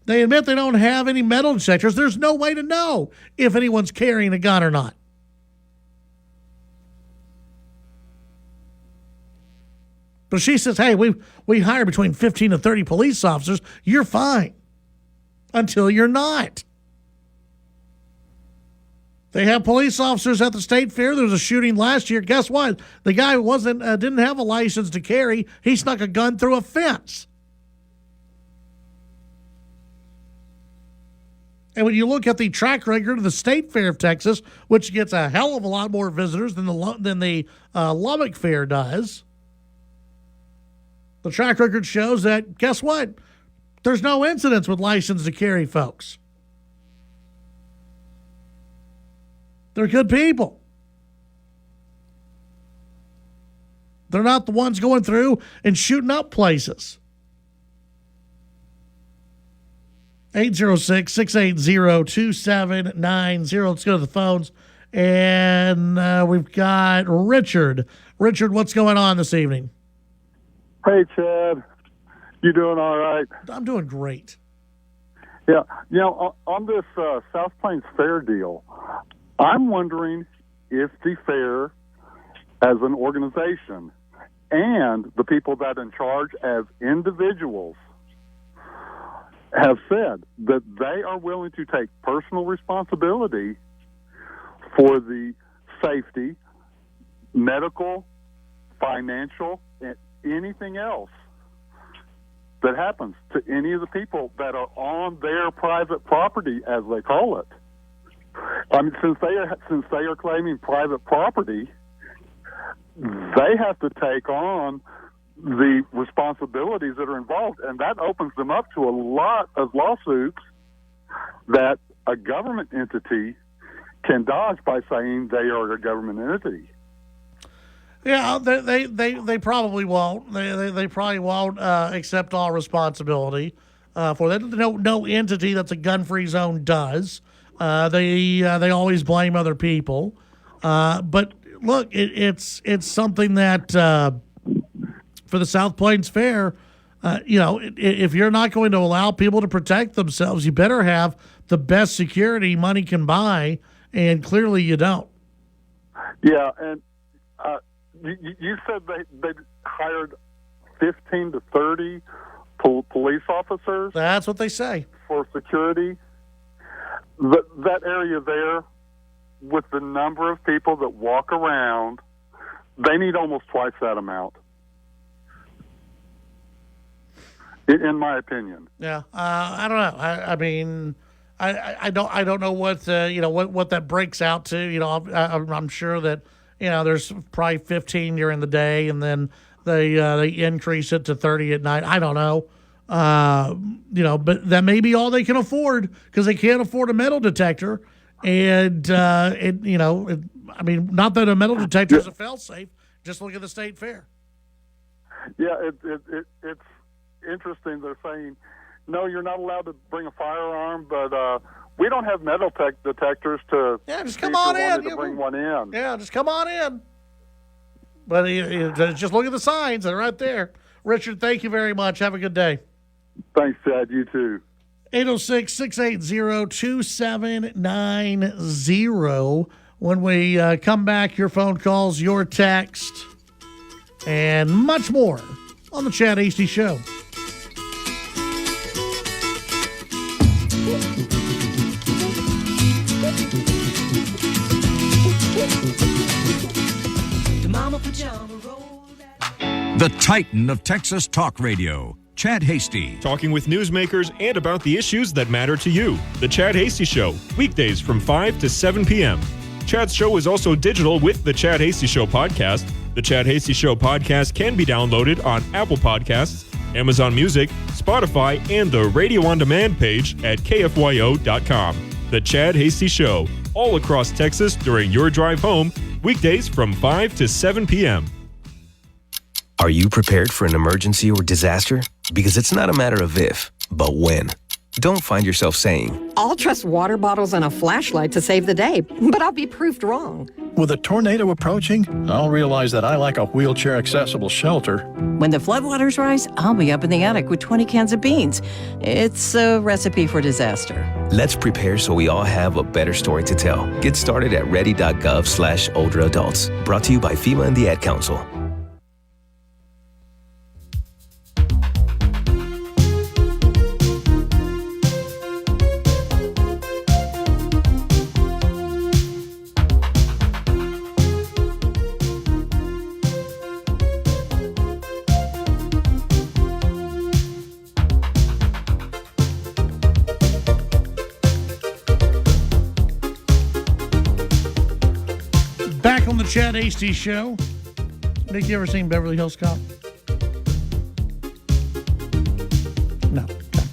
They admit they don't have any metal detectors. There's no way to know if anyone's carrying a gun or not. But she says, hey, we hire between 15 and 30 police officers. You're fine until you're not. They have police officers at the state fair. There was a shooting last year. Guess what? The guy didn't have a license to carry. He snuck a gun through a fence. And when you look at the track record of the State Fair of Texas, which gets a hell of a lot more visitors than the Lubbock Fair does, the track record shows that, guess what? There's no incidents with license to carry folks. They're good people. They're not the ones going through and shooting up places. 806-680-2790. Let's go to the phones. And we've got Richard. Richard, what's going on this evening? Hey, Chad. You doing all right? I'm doing great. Yeah. You know, on this South Plains Fair deal, I'm wondering if the fair as an organization and the people that are in charge as individuals have said that they are willing to take personal responsibility for the safety, medical, financial, and anything else that happens to any of the people that are on their private property, as they call it. I mean, since they are claiming private property, they have to take on the responsibilities that are involved, and that opens them up to a lot of lawsuits that a government entity can dodge by saying they are a government entity. Yeah, they probably won't. They probably won't accept all responsibility for that. No entity that's a gun-free zone does. They always blame other people. But look, it's something that for the South Plains Fair, if you're not going to allow people to protect themselves, you better have the best security money can buy, and clearly you don't. Yeah, and you said they hired 15 to 30 police officers? That's what they say. For security? That area there, with the number of people that walk around, they need almost twice that amount. In my opinion. Yeah, I don't know. I mean, I don't know what what that breaks out to. I'm sure that there's probably 15 during the day, and then they increase it to 30 at night. I don't know. But that may be all they can afford because they can't afford a metal detector. And not that a metal detector is a fail-safe. Just look at the state fair. Yeah, it's interesting. They're saying, no, you're not allowed to bring a firearm, but we don't have metal detectors to. Yeah, just come on in. To bring one in. Yeah, just come on in. But just look at the signs; they're right there. Richard, thank you very much. Have a good day. Thanks, Chad. You too. 806-680-2790. When we come back, your phone calls, your text, and much more on the Chad Hasty Show. The Titan of Texas Talk Radio, Chad Hasty. Talking with newsmakers and about the issues that matter to you. The Chad Hasty Show, weekdays from 5 to 7 p.m. Chad's show is also digital with the Chad Hasty Show podcast. The Chad Hasty Show podcast can be downloaded on Apple Podcasts, Amazon Music, Spotify, and the Radio On Demand page at kfyo.com. The Chad Hasty Show, all across Texas during your drive home, weekdays from 5 to 7 p.m. Are you prepared for an emergency or disaster? Because it's not a matter of if, but when. Don't find yourself saying, I'll trust water bottles and a flashlight to save the day, but I'll be proved wrong. With a tornado approaching, I'll realize that I like a wheelchair-accessible shelter. When the floodwaters rise, I'll be up in the attic with 20 cans of beans. It's a recipe for disaster. Let's prepare so we all have a better story to tell. Get started at ready.gov/older adults. Brought to you by FEMA and the Ad Council. Back on the Chad Hasty Show. Nick, you ever seen Beverly Hills Cop? No. Okay.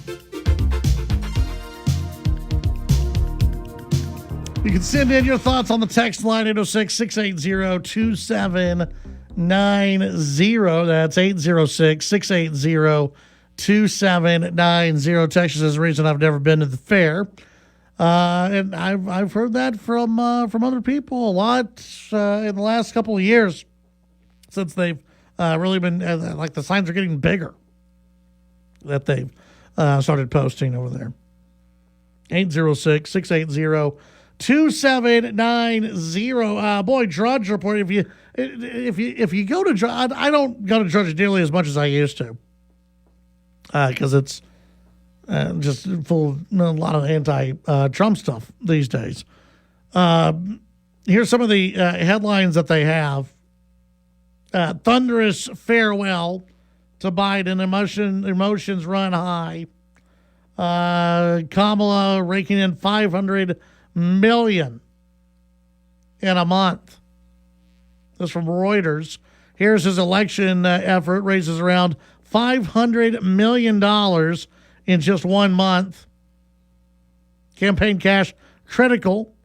You can send in your thoughts on the text line 806-680-2790. That's 806-680-2790. Texas is the reason I've never been to the fair. And I've heard that from other people a lot in the last couple of years since they've really been like the signs are getting bigger that they've started posting over there. 806-680-2790. Boy, Drudge Report. If you go to Drudge, I don't go to Drudge nearly as much as I used to because it's just full of a lot of anti-Trump stuff these days. Here's some of the headlines that they have. Thunderous farewell to Biden. Emotions run high. Kamala raking in $500 million in a month. This is from Reuters. Here's his election effort. Raises around $500 million in just 1 month. Campaign cash critical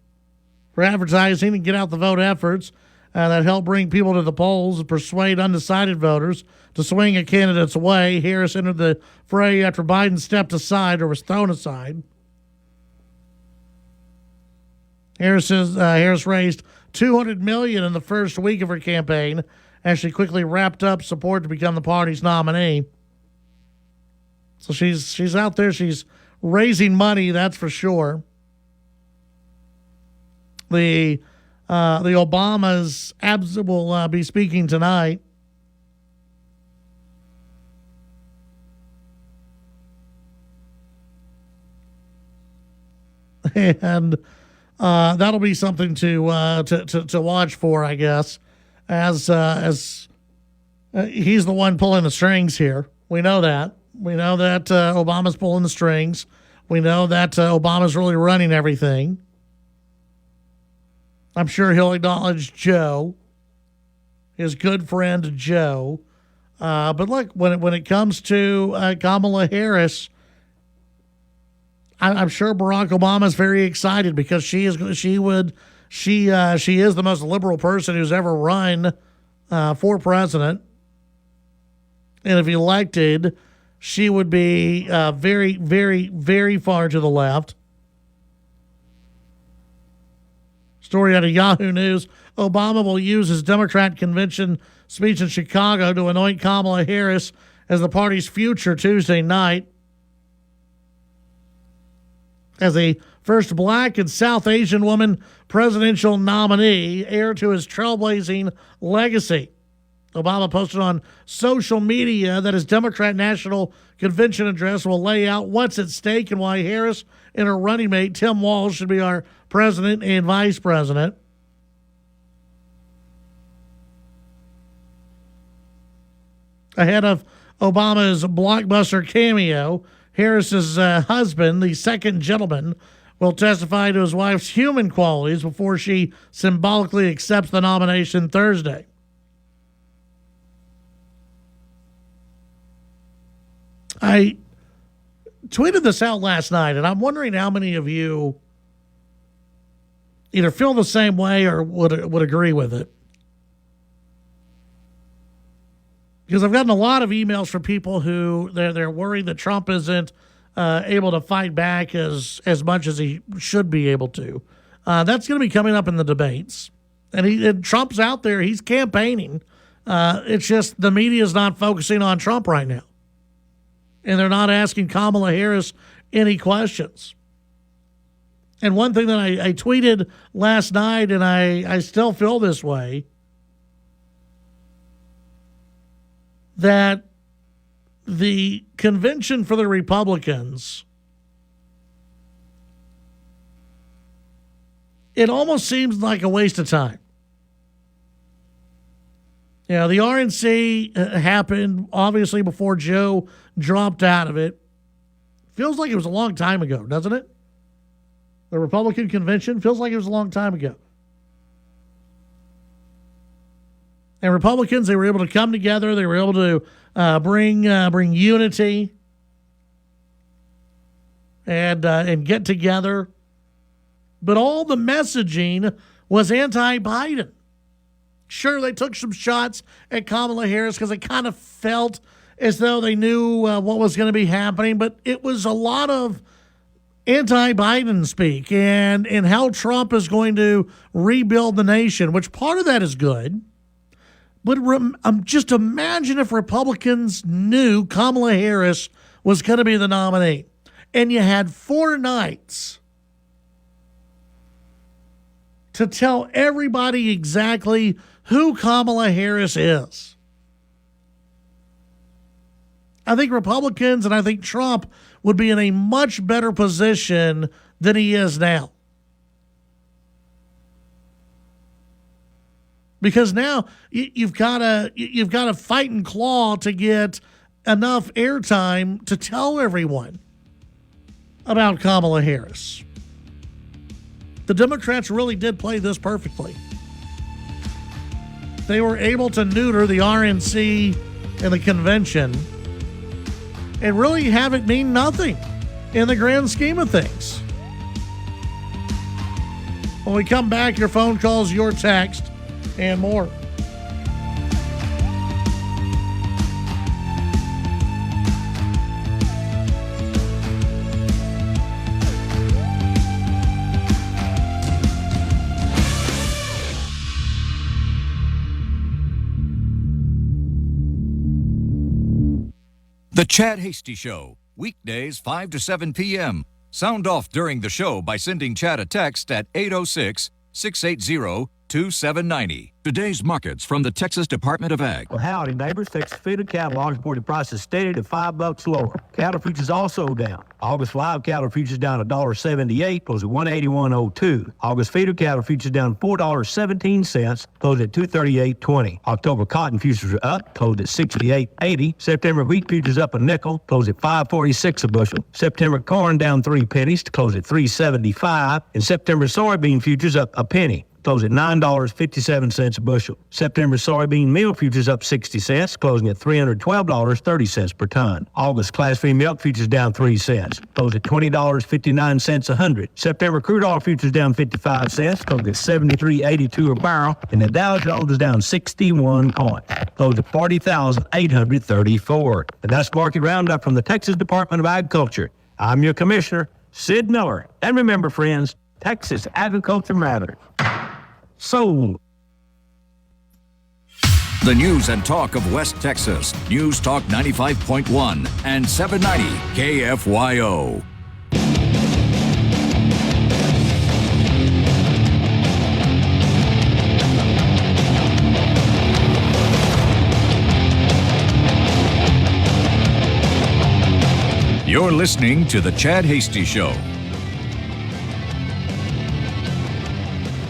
for advertising and get out the vote efforts that help bring people to the polls and persuade undecided voters to swing a candidate's way. Harris entered the fray after Biden stepped aside or was thrown aside. Harris raised $200 million in the first week of her campaign as she quickly wrapped up support to become the party's nominee. So she's out there. She's raising money, that's for sure. The Obamas will be speaking tonight. And that'll be something to watch for, I guess, as he's the one pulling the strings here. We know that. We know that Obama's pulling the strings. We know that Obama's really running everything. I'm sure he'll acknowledge Joe, his good friend Joe. But look, when it comes to Kamala Harris, I'm sure Barack Obama's very excited because she is the most liberal person who's ever run for president, and if elected, she would be very, very, very far to the left. Story out of Yahoo News. Obama will use his Democrat convention speech in Chicago to anoint Kamala Harris as the party's future Tuesday night. As the first black and South Asian woman presidential nominee, heir to his trailblazing legacy. Obama posted on social media that his Democrat National Convention address will lay out what's at stake and why Harris and her running mate, Tim Walz, should be our president and vice president. Ahead of Obama's blockbuster cameo, Harris's husband, the second gentleman, will testify to his wife's human qualities before she symbolically accepts the nomination Thursday. I tweeted this out last night, and I'm wondering how many of you either feel the same way or would agree with it. Because I've gotten a lot of emails from people who they're worried that Trump isn't able to fight back as much as he should be able to. That's going to be coming up in the debates. And Trump's out there. He's campaigning. It's just the media is not focusing on Trump right now. And they're not asking Kamala Harris any questions. And one thing that I tweeted last night, and I still feel this way, that the convention for the Republicans, it almost seems like a waste of time. You know, the RNC happened obviously before Joe dropped out of it. Feels like it was a long time ago, doesn't it? The Republican convention feels like it was a long time ago. And Republicans, they were able to come together. They were able to bring unity and get together. But all the messaging was anti-Biden. Sure, they took some shots at Kamala Harris because it kind of felt as though they knew what was going to be happening. But it was a lot of anti-Biden speak and how Trump is going to rebuild the nation, which part of that is good. But just imagine if Republicans knew Kamala Harris was going to be the nominee. And you had 4 nights to tell everybody exactly who Kamala Harris is. I think Republicans and I think Trump would be in a much better position than he is now. Because now you've got to fight and claw to get enough airtime to tell everyone about Kamala Harris. The Democrats really did play this perfectly. They were able to neuter the RNC and the convention and really have it mean nothing in the grand scheme of things. When we come back, your phone calls, your text, and more. The Chad Hasty Show, weekdays 5 to 7 p.m. Sound off during the show by sending Chad a text at 806-680-2790. Today's markets from the Texas Department of Ag. Well, howdy, neighbors. Texas feeder cattle reported prices steady to $5 lower. Cattle futures also down. August live cattle futures down $1.78, closed at $181.02. August feeder cattle futures down $4.17, closed at $238.20. October cotton futures are up, closed at $68.80. September wheat futures up a nickel, closed at $5.46 a bushel. September corn down 3 pennies to close at $3.75, and September soybean futures up a penny, closing at $9.57 a bushel. September soybean meal futures up 60 cents, closing at $312.30 per ton. August Class V milk futures down 3 cents, closed at $20.59 a hundred. September crude oil futures down 55 cents, closed at $73.82 a barrel, and the Dow Jones is down 61 points, closed at 40,834. And that's Market Roundup from the Texas Department of Agriculture. I'm your commissioner, Sid Miller. And remember, friends, Texas agriculture matters. Sold. The news and talk of West Texas. News Talk 95.1 and 790 KFYO. You're listening to The Chad Hasty Show.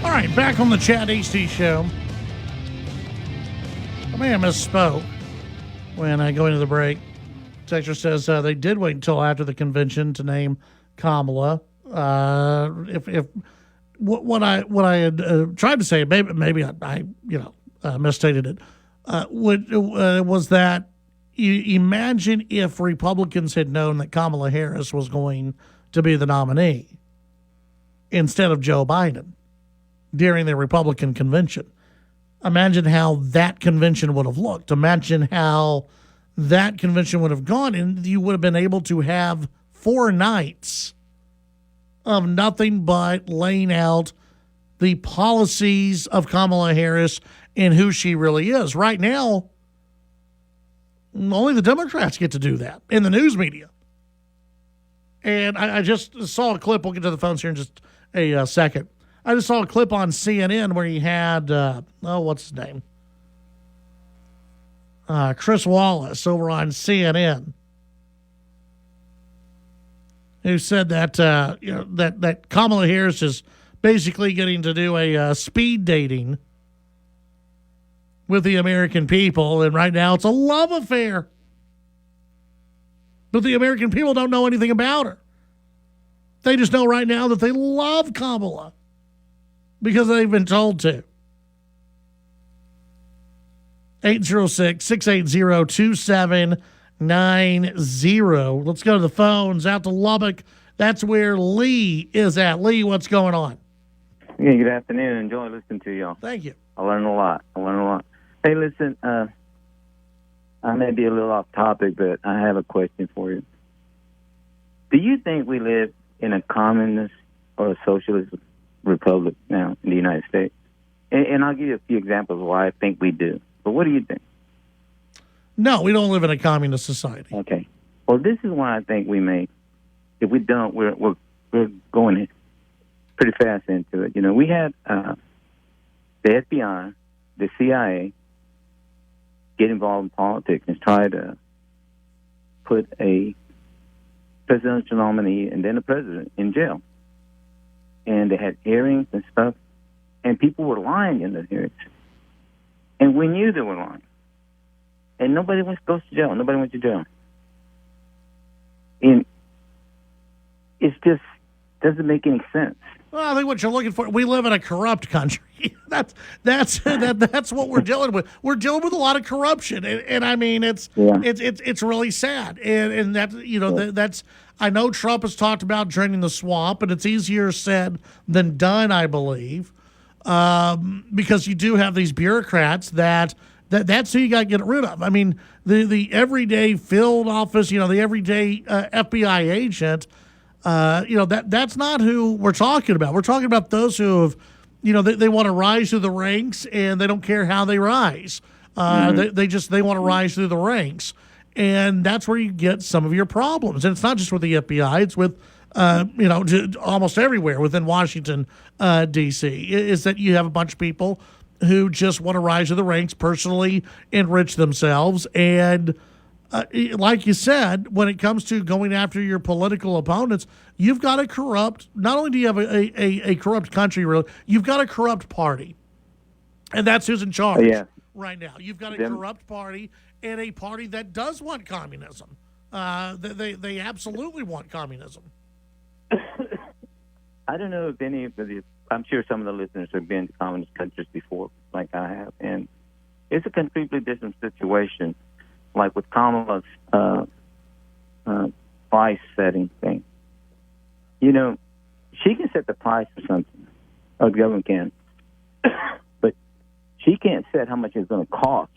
All right, back on the Chad Hasty Show. I may have misspoke when I go into the break. Texture says they did wait until after the convention to name Kamala. If what I had tried to say, maybe I misstated it, was that you imagine if Republicans had known that Kamala Harris was going to be the nominee instead of Joe Biden during the Republican convention. Imagine how that convention would have looked. Imagine how that convention would have gone, and you would have been able to have 4 nights of nothing but laying out the policies of Kamala Harris and who she really is. Right now, only the Democrats get to do that in the news media. And I just saw a clip. We'll get to the phones here in just a second. I just saw a clip on CNN where he had, what's his name? Chris Wallace over on CNN, who said that that Kamala Harris is basically getting to do a speed dating with the American people, and right now it's a love affair. But the American people don't know anything about her. They just know right now that they love Kamala because they've been told to. 806-680-2790. Let's go to the phones out to Lubbock. That's where Lee is at. Lee, what's going on? Yeah, good afternoon. Enjoy listening to y'all. Thank you. I learned a lot. Hey, listen, I may be a little off topic, but I have a question for you. Do you think we live in a communist or a socialist republic now in the United States? And I'll give you a few examples of why I think we do. But what do you think? No, we don't live in a communist society. Okay. Well, this is why I think we may. If we don't, we're going pretty fast into it. You know, we had the FBI, the CIA, get involved in politics and try to put a presidential nominee and then a president in jail. And they had hearings and stuff, and people were lying in the hearings. And we knew they were lying. And nobody goes to jail. Nobody went to jail. And it just doesn't make any sense. Well, I think what you're looking for, we live in a corrupt country. That's what we're dealing with. We're dealing with a lot of corruption, and I mean it's really sad. And that that's I know Trump has talked about draining the swamp, and it's easier said than done, I believe, because you do have these bureaucrats that's who you got to get rid of. I mean, the everyday field office, the everyday FBI agent. That's not who we're talking about. We're talking about those who have, they want to rise through the ranks and they don't care how they rise. They want to rise through the ranks. And that's where you get some of your problems. And it's not just with the FBI, it's with, almost everywhere within Washington, D.C., is that you have a bunch of people who just want to rise through the ranks, personally enrich themselves, and like you said, when it comes to going after your political opponents, you've got a corrupt, not only do you have a corrupt country, really, you've got a corrupt party. And that's who's in charge right now. You've got a corrupt party and a party that does want communism. They absolutely want communism. I don't know if any of the, I'm sure some of the listeners have been to communist countries before, like I have, and it's a completely different situation. Like with Kamala's price setting thing. She can set the price for something, or the government can. But she can't set how much it's going to cost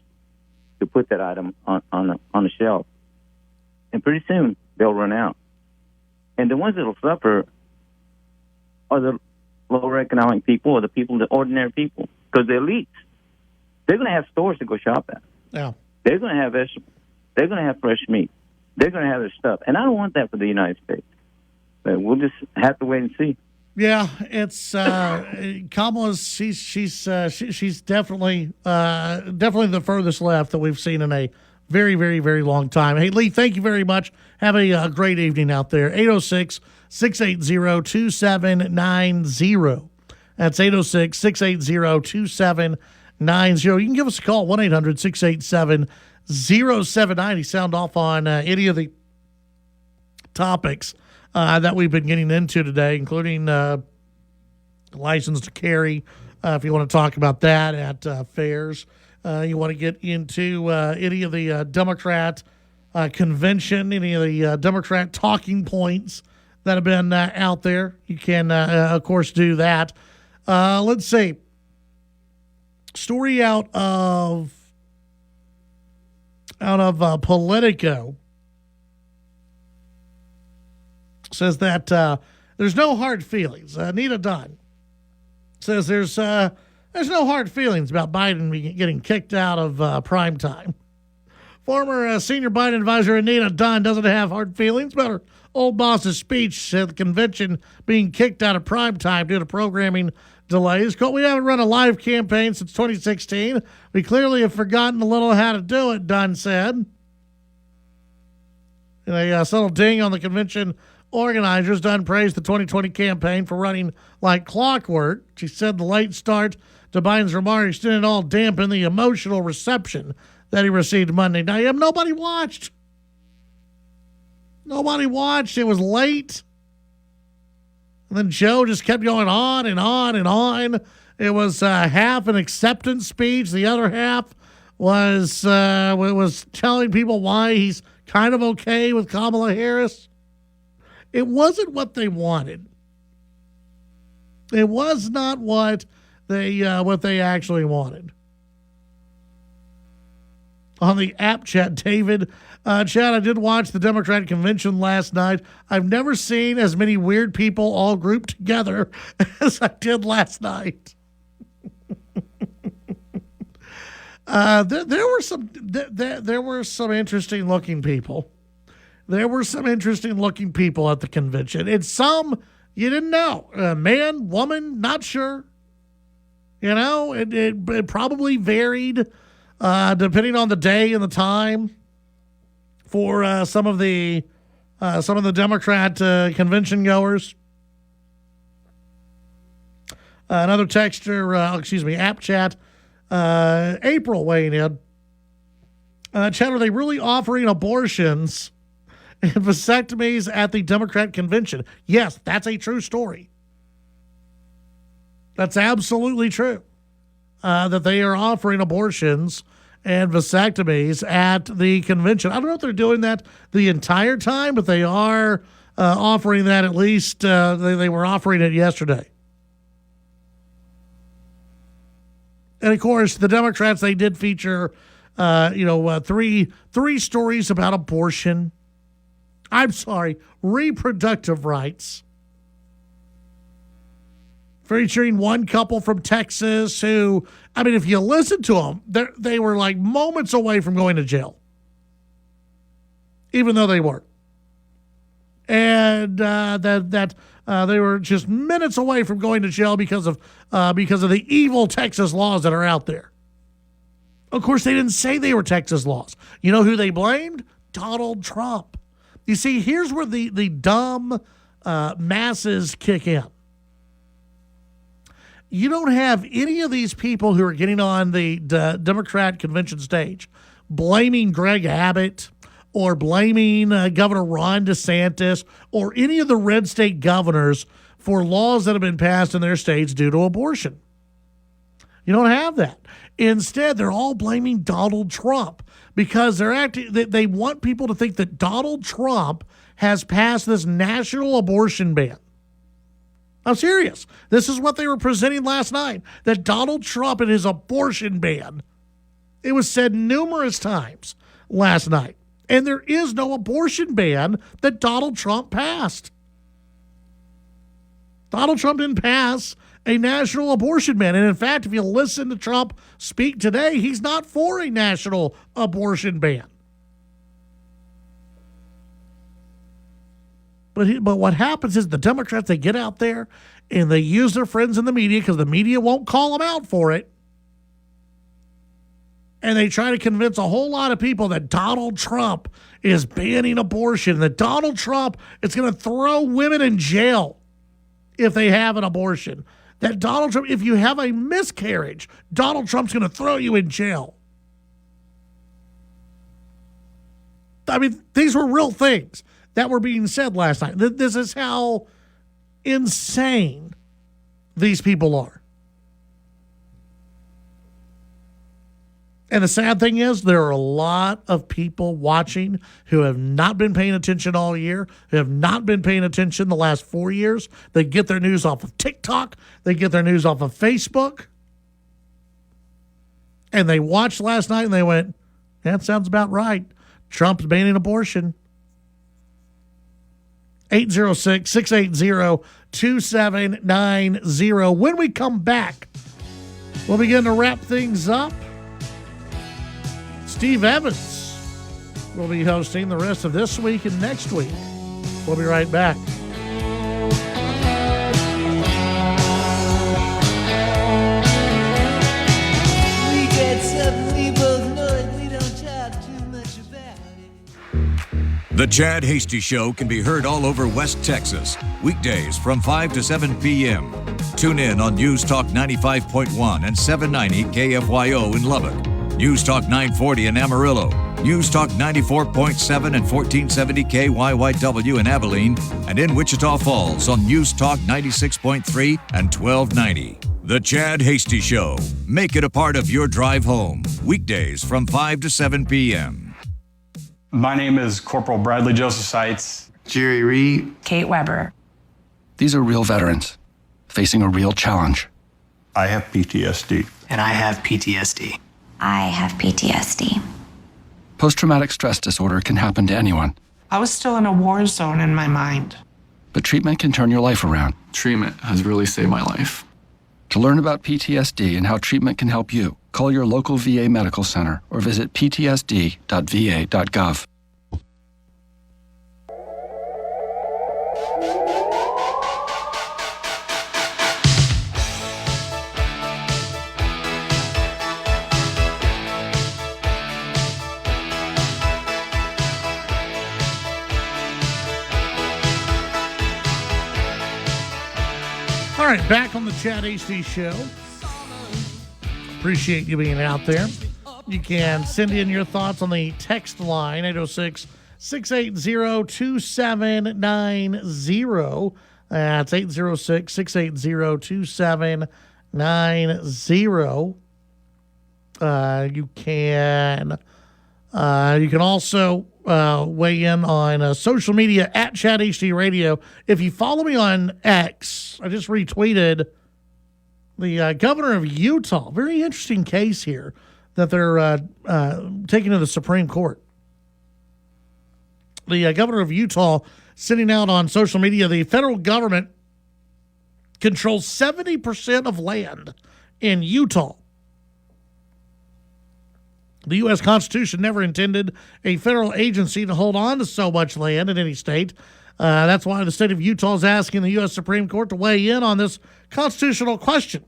to put that item on the shelf. And pretty soon, they'll run out. And the ones that will suffer are the lower economic people or the ordinary people. Because the elites, they're going to have stores to go shop at. Yeah. They're going to have vegetables. They're going to have fresh meat. They're going to have their stuff. And I don't want that for the United States. But we'll just have to wait and see. Yeah, it's Kamala's. She's definitely the furthest left that we've seen in a very, very, very long time. Hey, Lee, thank you very much. Have a great evening out there. 806-680-2790. That's 806-680-2790. You can give us a call, 1-800-687-0790. Sound off on any of the topics that we've been getting into today, including license to carry. If you want to talk about that at fairs, you want to get into any of the Democrat convention, any of the Democrat talking points that have been out there, you can, of course, do that. Let's see. Story out of Politico says that there's no hard feelings. Nita Dunn says there's no hard feelings about Biden getting kicked out of prime time. Former senior Biden advisor Anita Dunn doesn't have hard feelings about her old boss's speech at the convention being kicked out of prime time due to programming delays. Quote, we haven't run a live campaign since 2016. We clearly have forgotten a little how to do it, Dunn said. In a subtle ding on the convention organizers, Dunn praised the 2020 campaign for running like clockwork. She said the late start to Biden's remarks didn't all dampen the emotional reception that he received Monday night. Nobody watched. Nobody watched. It was late. And then Joe just kept going on and on and on. It was half an acceptance speech. The other half was telling people why he's kind of okay with Kamala Harris. It wasn't what they wanted. It was not what they actually wanted. On the app chat, David, Chad, I did watch the Democratic convention last night. I've never seen as many weird people all grouped together as I did last night. There were some interesting looking people. There were some interesting looking people at the convention. And some you didn't know. Man, woman, not sure. You know, it probably varied depending on the day and the time for some of the Democrat convention goers. Another texter, app chat, April weighing in. Chad, are they really offering abortions and vasectomies at the Democrat convention? Yes, that's a true story. That's absolutely true. That they are offering abortions and vasectomies at the convention. I don't know if they're doing that the entire time, but they are offering that at least. They were offering it yesterday. And of course, the Democrats, they did feature, three stories about abortion. I'm sorry, reproductive rights. Featuring one couple from Texas who, I mean, if you listen to them, they were like moments away from going to jail. Even though they weren't. And they were just minutes away from going to jail because of the evil Texas laws that are out there. Of course, they didn't say they were Texas laws. You know who they blamed? Donald Trump. You see, here's where the dumb masses kick in. You don't have any of these people who are getting on the Democrat convention stage blaming Greg Abbott or blaming Governor Ron DeSantis or any of the red state governors for laws that have been passed in their states due to abortion. You don't have that. Instead, they're all blaming Donald Trump because they want people to think that Donald Trump has passed this national abortion ban. I'm serious. This is what they were presenting last night, that Donald Trump and his abortion ban. It was said numerous times last night. And there is no abortion ban that Donald Trump passed. Donald Trump didn't pass a national abortion ban. And in fact, if you listen to Trump speak today, he's not for a national abortion ban. But what happens is the Democrats, they get out there and they use their friends in the media because the media won't call them out for it. And they try to convince a whole lot of people that Donald Trump is banning abortion, that Donald Trump is going to throw women in jail if they have an abortion. That Donald Trump, if you have a miscarriage, Donald Trump's going to throw you in jail. I mean, these were real things that were being said last night. This is how insane these people are. And the sad thing is, there are a lot of people watching who have not been paying attention all year, who have not been paying attention the last 4 years. They get their news off of TikTok. They get their news off of Facebook. And they watched last night and they went, that sounds about right. Trump's banning abortion. 806-680-2790. When we come back, we'll begin to wrap things up. Steve Evans will be hosting the rest of this week and next week. We'll be right back. We get something we both know and we don't talk too much about it. The Chad Hasty Show can be heard all over West Texas, weekdays from 5 to 7 p.m. Tune in on News Talk 95.1 and 790 KFYO in Lubbock, News Talk 940 in Amarillo, News Talk 94.7 and 1470 KYYW in Abilene, and in Wichita Falls on News Talk 96.3 and 1290. The Chad Hasty Show. Make it a part of your drive home, weekdays from 5 to 7 p.m. My name is Corporal Bradley Joseph Seitz. Jerry Reed. Kate Weber. These are real veterans facing a real challenge. I have PTSD. And I have PTSD. I have PTSD. Post-traumatic stress disorder can happen to anyone. I was still in a war zone in my mind. But treatment can turn your life around. Treatment has really saved my life. To learn about PTSD and how treatment can help you, call your local VA medical center or visit ptsd.va.gov. All right, back on the Chad Hasty Show. Appreciate you being out there. You can send in your thoughts on the text line, 806-680-2790. That's 806-680-2790. You can also weigh in on social media at Chad HD Radio. If you follow me on X, I just retweeted the governor of Utah. Very interesting case here that they're taking to the Supreme Court. The governor of Utah sending out on social media, the federal government controls 70% of land in Utah. The U.S. Constitution never intended a federal agency to hold on to so much land in any state. That's why the state of Utah is asking the U.S. Supreme Court to weigh in on this constitutional question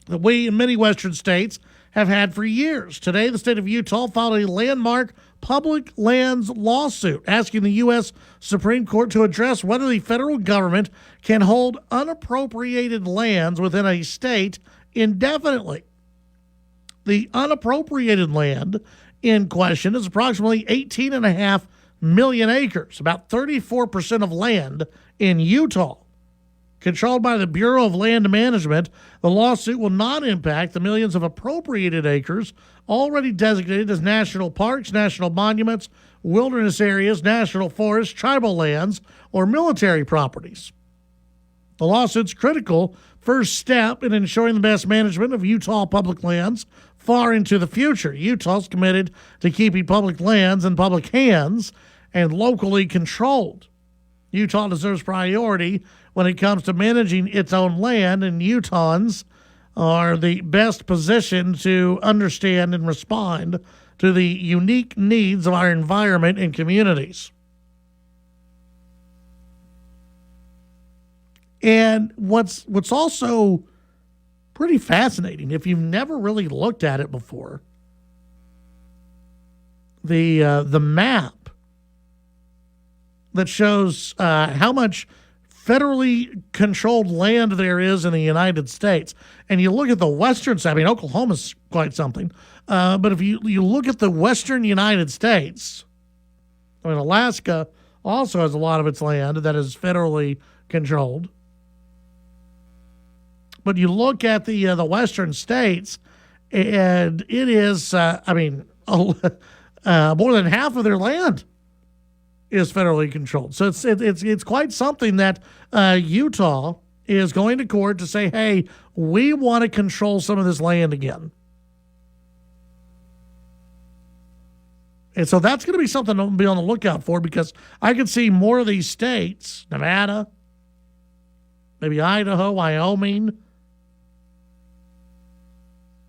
that we in many Western states have had for years. Today, the state of Utah filed a landmark public lands lawsuit asking the U.S. Supreme Court to address whether the federal government can hold unappropriated lands within a state indefinitely. The unappropriated land in question is approximately 18.5 million acres, about 34% of land in Utah. Controlled by the Bureau of Land Management, the lawsuit will not impact the millions of appropriated acres already designated as national parks, national monuments, wilderness areas, national forests, tribal lands, or military properties. The lawsuit's critical first step in ensuring the best management of Utah public lands far into the future. Utah's committed to keeping public lands in public hands and locally controlled. Utah deserves priority when it comes to managing its own land, and Utahns are the best positioned to understand and respond to the unique needs of our environment and communities. And what's also pretty fascinating, if you've never really looked at it before, the map that shows how much federally controlled land there is in the United States. And you look at the western side, I mean, Oklahoma's quite something. But if you look at the western United States, I mean, Alaska, also has a lot of its land that is federally controlled. But you look at the western states, and it is, more than half of their land is federally controlled. So it's quite something that Utah is going to court to say, hey, we want to control some of this land again. And so that's going to be something to be on the lookout for, because I could see more of these states, Nevada, maybe Idaho, Wyoming,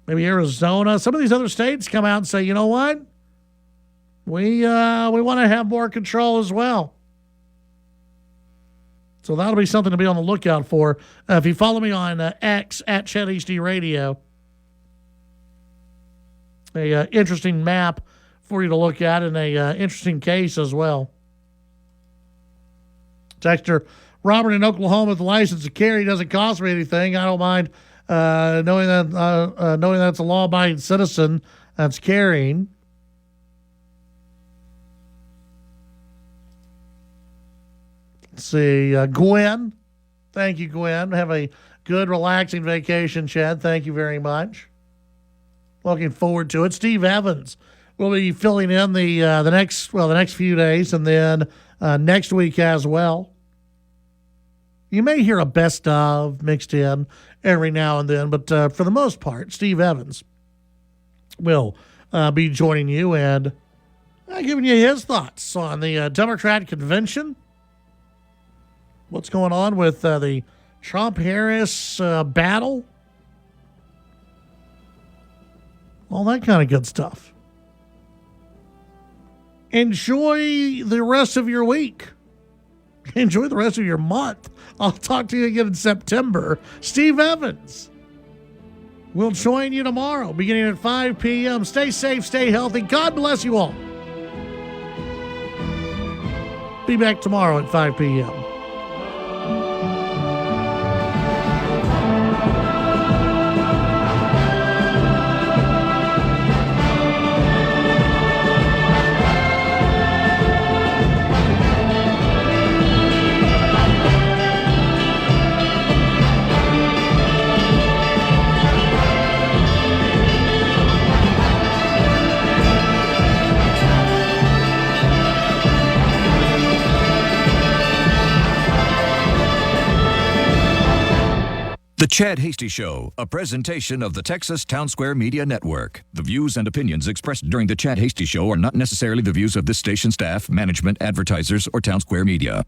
maybe Arizona, some of these other states come out and say, you know what? We want to have more control as well. So that'll be something to be on the lookout for. If you follow me on X at Chad HD Radio, a interesting map for you to look at, and a interesting case as well. Texter Robert in Oklahoma, the license to carry doesn't cost me anything. I don't mind knowing that it's a law-abiding citizen that's carrying. Let's see, Gwen. Thank you, Gwen. Have a good, relaxing vacation, Chad. Thank you very much. Looking forward to it. Steve Evans will be filling in the next few days, and then next week as well. You may hear a best of mixed in every now and then, but for the most part, Steve Evans will be joining you and giving you his thoughts on the Democrat convention. What's going on with the Trump-Harris battle? All that kind of good stuff. Enjoy the rest of your week. Enjoy the rest of your month. I'll talk to you again in September. Steve Evans will join you tomorrow, beginning at 5 p.m. Stay safe, stay healthy. God bless you all. Be back tomorrow at 5 p.m. The Chad Hasty Show, a presentation of the Texas Town Square Media Network. The views and opinions expressed during the Chad Hasty Show are not necessarily the views of this station staff, management, advertisers, or Town Square Media.